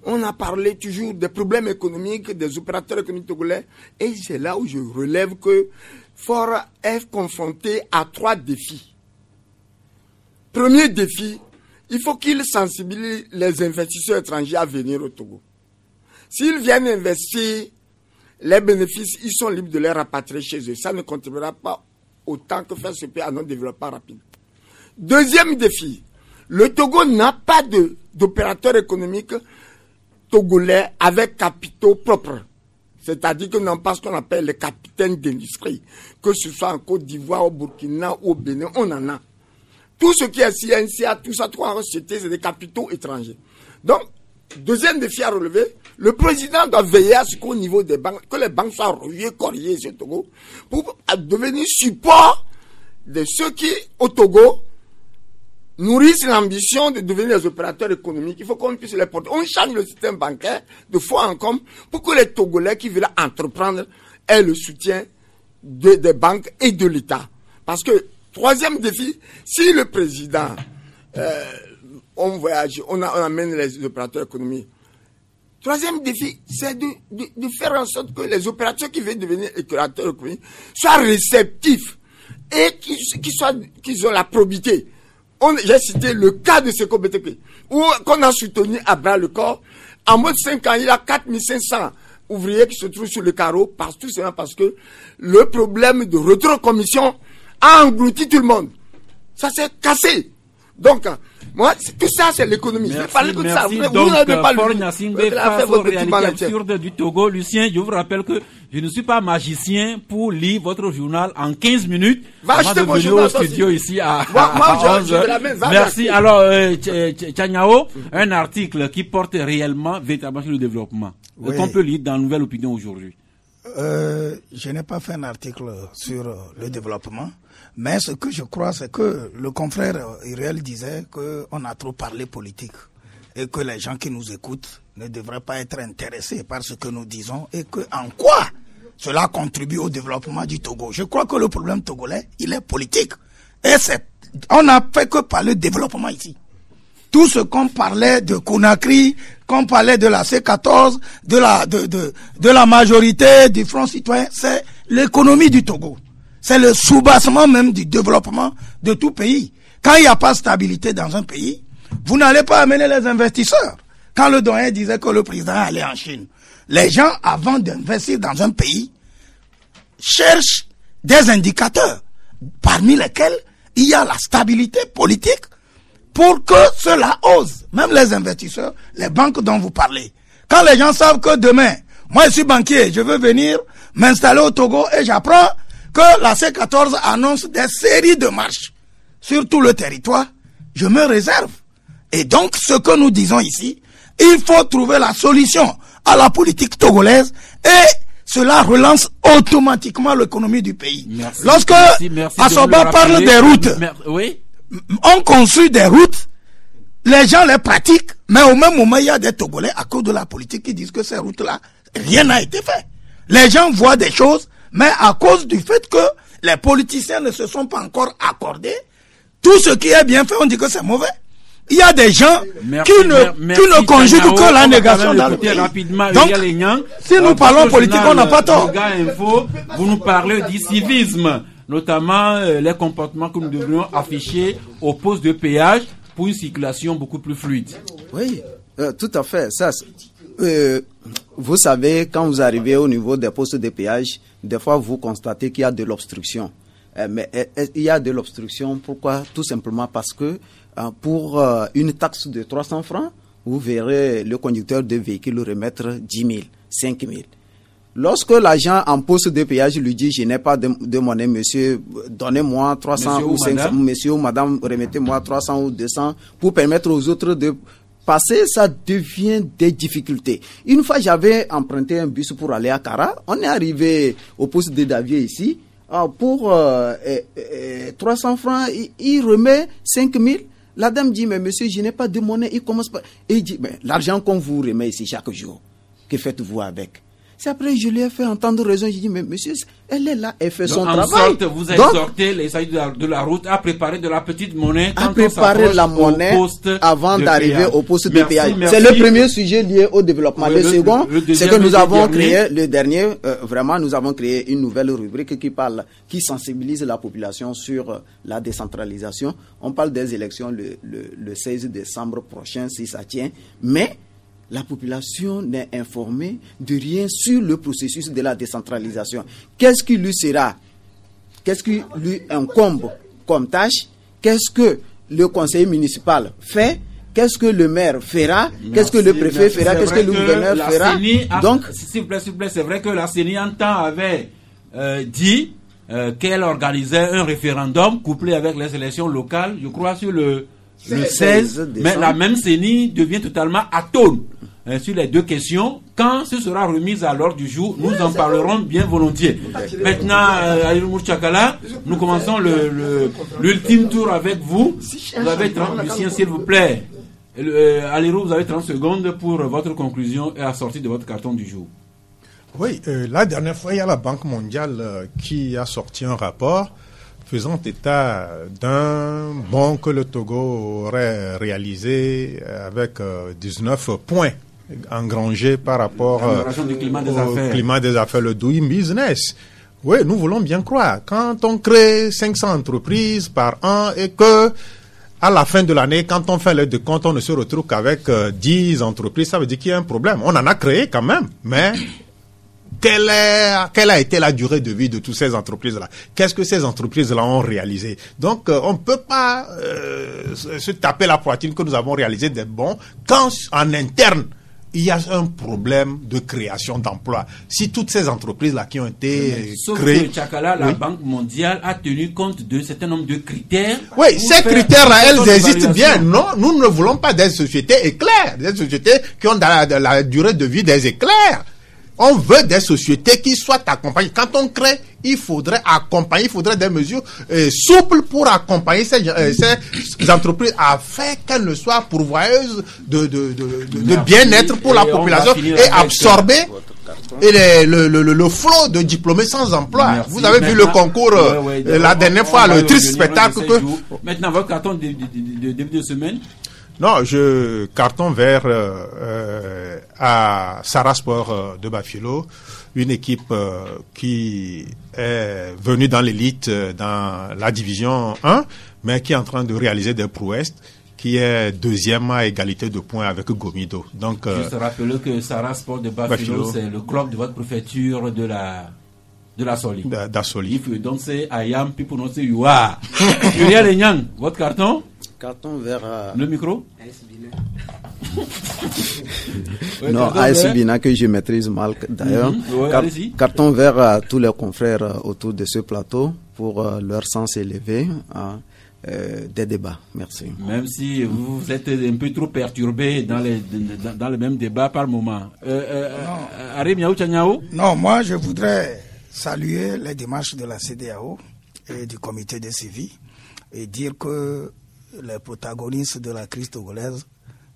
On a parlé toujours des problèmes économiques, des opérateurs économiques togolais. Et c'est là où je relève que Fort est confronté à 3 défis. Premier défi, il faut qu'il sensibilise les investisseurs étrangers à venir au Togo. S'ils viennent investir, les bénéfices, ils sont libres de les rapatrier chez eux. Ça ne contribuera pas autant que faire ce pays à notre développement rapide. Deuxième défi, le Togo n'a pas d'opérateur économique togolais avec capitaux propres. C'est-à-dire que nous n'avons pas ce qu'on appelle les capitaines d'industrie. Que ce soit en Côte d'Ivoire, au Burkina ou au Bénin, on en a. Tout ce qui est CNCA, tout ça, c'est des capitaux étrangers. Donc, deuxième défi à relever, le président doit veiller à ce qu'au niveau des banques, que les banques soient revues, corrigées sur le Togo, pour devenir support de ceux qui, au Togo, nourrissent l'ambition de devenir des opérateurs économiques. Il faut qu'on puisse les porter. On change le système bancaire de fois en comble pour que les Togolais qui veulent entreprendre aient le soutien des banques et de l'État. Parce que, troisième défi, si le président, on voyage, on amène les opérateurs économiques. Troisième défi, c'est de faire en sorte que les opérateurs qui veulent devenir opérateurs économiques soient réceptifs et qu'ils ont la probité. J'ai cité le cas de Seko BTP, qu'on a soutenu à bras le corps. En mode 5 ans, il y a 4500 ouvriers qui se trouvent sur le carreau, tout simplement parce que le problème de rétrocommission a englouti tout le monde. Ça s'est cassé. Donc, moi, tout ça, c'est l'économie. Merci. Ça. Donc, vous n'avez pas Paul Gnassingbé, face aux réalités absurdes du Togo. Lucien, je vous rappelle que je ne suis pas magicien pour lire votre journal en 15 minutes. Va acheter mon journal au studio aussi à moi, 11 heures. Merci. Alors, Tchanyao, un article qui porte réellement, véritablement sur le développement. Oui. Qu'on peut lire dans Nouvelle Opinion aujourd'hui. Je n'ai pas fait un article sur le développement, mais ce que je crois, c'est que le confrère Iriel disait qu'on a trop parlé politique et que les gens qui nous écoutent ne devraient pas être intéressés par ce que nous disons et que en quoi cela contribue au développement du Togo. Je crois que le problème togolais, il est politique. Et on n'a fait que parler de développement ici. Tout ce qu'on parlait de Conakry, qu'on parlait de la C14, de la majorité du Front citoyen, c'est l'économie du Togo. C'est le soubassement même du développement de tout pays. Quand il n'y a pas de stabilité dans un pays, vous n'allez pas amener les investisseurs. Quand le doyen disait que le président allait en Chine, les gens, avant d'investir dans un pays, cherchent des indicateurs, parmi lesquels il y a la stabilité politique, pour que cela ose, même les investisseurs, les banques dont vous parlez. Quand les gens savent que demain, moi je suis banquier, je veux venir m'installer au Togo et j'apprends que la C14 annonce des séries de marches sur tout le territoire, je me réserve. Et donc, ce que nous disons ici, il faut trouver la solution à la politique togolaise et cela relance automatiquement l'économie du pays. Merci, Lorsque Assoba parle des routes, oui. On construit des routes, les gens les pratiquent, mais au même moment, il y a des Togolais, à cause de la politique, qui disent que ces routes-là, rien n'a été fait. Les gens voient des choses, mais à cause du fait que les politiciens ne se sont pas encore accordés, tout ce qui est bien fait, on dit que c'est mauvais. Il y a des gens qui ne conjuguent que la négation dans le pays. Donc, si nous parlons politique, on n'a pas tort. Vous nous parlez du civisme, notamment les comportements que nous devrions afficher aux postes de péage pour une circulation beaucoup plus fluide. Oui, tout à fait. Ça, vous savez, quand vous arrivez au niveau des postes de péage, des fois vous constatez qu'il y a de l'obstruction. Mais il y a de l'obstruction, pourquoi? Tout simplement parce que pour une taxe de 300 francs, vous verrez le conducteur de véhicule remettre 10 000, 5 000. Lorsque l'agent en poste de péage lui dit « Je n'ai pas de monnaie, monsieur, donnez-moi 300 ou 500, monsieur ou madame, remettez-moi 300 ou 200 pour permettre aux autres de passer », ça devient des difficultés. Une fois, j'avais emprunté un bus pour aller à Kara. On est arrivé au poste de Davier ici. Pour 300 francs, il remet 5 000. La dame dit « Mais monsieur, je n'ai pas de monnaie. » Il commence par... Et il dit « Mais l'argent qu'on vous remet ici chaque jour, que faites-vous avec ?» C'est après je lui ai fait entendre raison. J'ai dit, mais monsieur, elle est là, elle fait son travail. En sorte, vous exhortez les salariés de la route à préparer de la petite monnaie. À préparer la monnaie avant d'arriver au poste de péage. C'est le premier sujet lié au développement. Le second, c'est que nous avons créé, le dernier, vraiment, nous avons créé une nouvelle rubrique qui sensibilise la population sur la décentralisation. On parle des élections le 16 décembre prochain, si ça tient. Mais la population n'est informée de rien sur le processus de la décentralisation. Qu'est-ce qui lui sera? Qu'est-ce qui lui incombe comme tâche? Qu'est-ce que le conseiller municipal fait? Qu'est-ce que le maire fera? Qu'est-ce que le préfet fera? Qu'est-ce que le gouverneur fera? Donc, s'il vous plaît, c'est vrai que la CENI en temps avait dit qu'elle organisait un référendum couplé avec les élections locales, je crois sur le 16, mais la même CENI devient totalement atone sur les deux questions. Quand ce sera remis à l'ordre du jour, nous en parlerons bien volontiers. Maintenant, Alirou Mourchakala, nous commençons l'ultime tour avec vous. Vous avez 30, Lucien, s'il vous plaît. Alirou, vous avez 30 secondes pour votre conclusion et la sortie de votre carton du jour. Oui, la dernière fois, il y a la Banque mondiale qui a sorti un rapport faisant état d'un bond que le Togo aurait réalisé avec 19 points engrangés par rapport au climat des affaires, le Doing Business. Oui, nous voulons bien croire. Quand on crée 500 entreprises par an et que à la fin de l'année, quand on fait le décompte, on ne se retrouve qu'avec 10 entreprises, ça veut dire qu'il y a un problème. On en a créé quand même, mais quelle a été la durée de vie de toutes ces entreprises-là? Qu'est-ce que ces entreprises-là ont réalisé? Donc, on ne peut pas se taper la poitrine que nous avons réalisé des bons quand en interne, il y a un problème de création d'emplois. Si toutes ces entreprises-là qui ont été créées... Que Tchakala, la Banque mondiale a tenu compte de certain nombre de critères. Oui, ces critères-là, elles existent bien. Non, nous ne voulons pas des sociétés éclairs, des sociétés qui ont la durée de vie des éclairs. On veut des sociétés qui soient accompagnées. Quand on crée, il faudrait accompagner, il faudrait des mesures souples pour accompagner ces entreprises afin qu'elles ne soient pourvoyeuses de bien-être pour la population et absorber le flot de diplômés sans emploi. Merci. Vous avez vu le concours la dernière fois, le triste spectacle que... Maintenant, votre carton de début de semaine. Non, je carton vert à Sarasport de Bafilo, une équipe qui est venue dans l'élite dans la division 1, mais qui est en train de réaliser des prouesses, qui est deuxième à égalité de points avec Gomido. Donc, juste rappeler que Sarasport de Bafilo, c'est le club de votre préfecture de la Soli. D'Assoli. Donc c'est Ayam, puis pour nous c'est Youa. Uriel Enyang, votre carton? Carton vert à... Le micro? Non, AS Bina que je maîtrise mal d'ailleurs. Carton vert à tous les confrères autour de ce plateau pour leur sens élevé des débats. Merci. Même si vous êtes un peu trop perturbé dans le même débat par moment. Arim Yaou Tchanyao? Non, moi je voudrais saluer les démarches de la CEDEAO et du comité de suivi et dire que les protagonistes de la crise togolaise,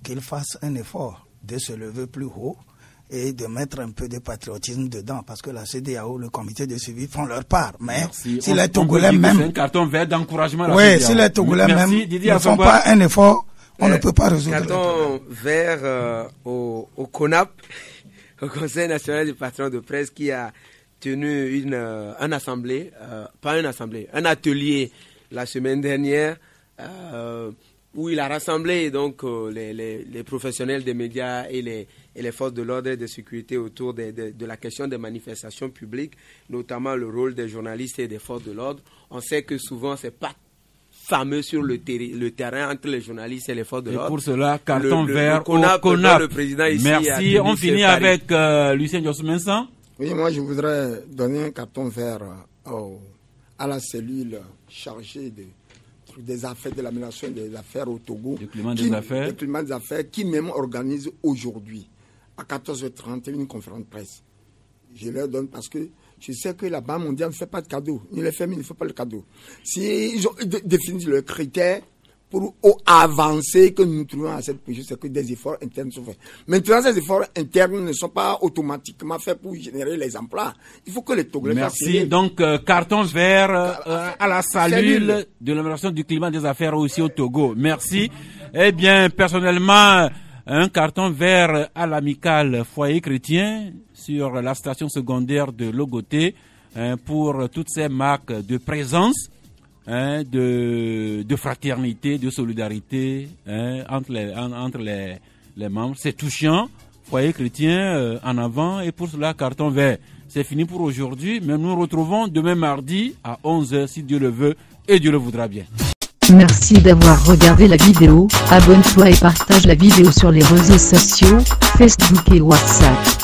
qu'ils fassent un effort de se lever plus haut et de mettre un peu de patriotisme dedans, parce que la CEDEAO, le comité de suivi font leur part. Mais si les Togolais même... C'est un carton vert d'encouragement à la CEDEAO. CEDEAO. Si les Togolais même ne font pas un effort, on ne peut pas résoudre le problème. Carton vert au CONAP, au Conseil national du patron de presse, qui a tenu un atelier la semaine dernière, où il a rassemblé donc les professionnels des médias et les forces de l'ordre et de sécurité autour de la question des manifestations publiques, notamment le rôle des journalistes et des forces de l'ordre. On sait que souvent c'est pas fameux sur le terrain entre les journalistes et les forces de l'ordre. Et pour cela, carton vert au CONAP. Le président ici merci. On finit avec Lucien Josumensan. Oui, moi je voudrais donner un carton vert à la cellule chargée des affaires, de l'amélioration des affaires au Togo. Le climat des affaires. Le climat des affaires qui même organise aujourd'hui à 14h30 une conférence de presse. Je leur donne parce que je sais que la Banque mondiale ne fait pas de cadeau. Ni les FMI ne fait pas le cadeau. S'ils ont défini le critère pour avancer que nous trouvons à cette position, c'est que des efforts internes sont faits. Maintenant, ces efforts internes ne sont pas automatiquement faits pour générer les emplois. Il faut que les Togolais fassent. Merci. Donc, carton vert à la cellule de l'amélioration du climat des affaires aussi au Togo. Merci. Eh bien, personnellement, un carton vert à l'amicale Foyer Chrétien sur la station secondaire de Logoté pour toutes ces marques de présence, de fraternité, de solidarité entre les membres. C'est touchant. Foyer Chrétien en avant, et pour cela, carton vert. C'est fini pour aujourd'hui, mais nous nous retrouvons demain mardi à 11h si Dieu le veut et Dieu le voudra bien. Merci d'avoir regardé la vidéo. Abonne-toi et partage la vidéo sur les réseaux sociaux, Facebook et WhatsApp.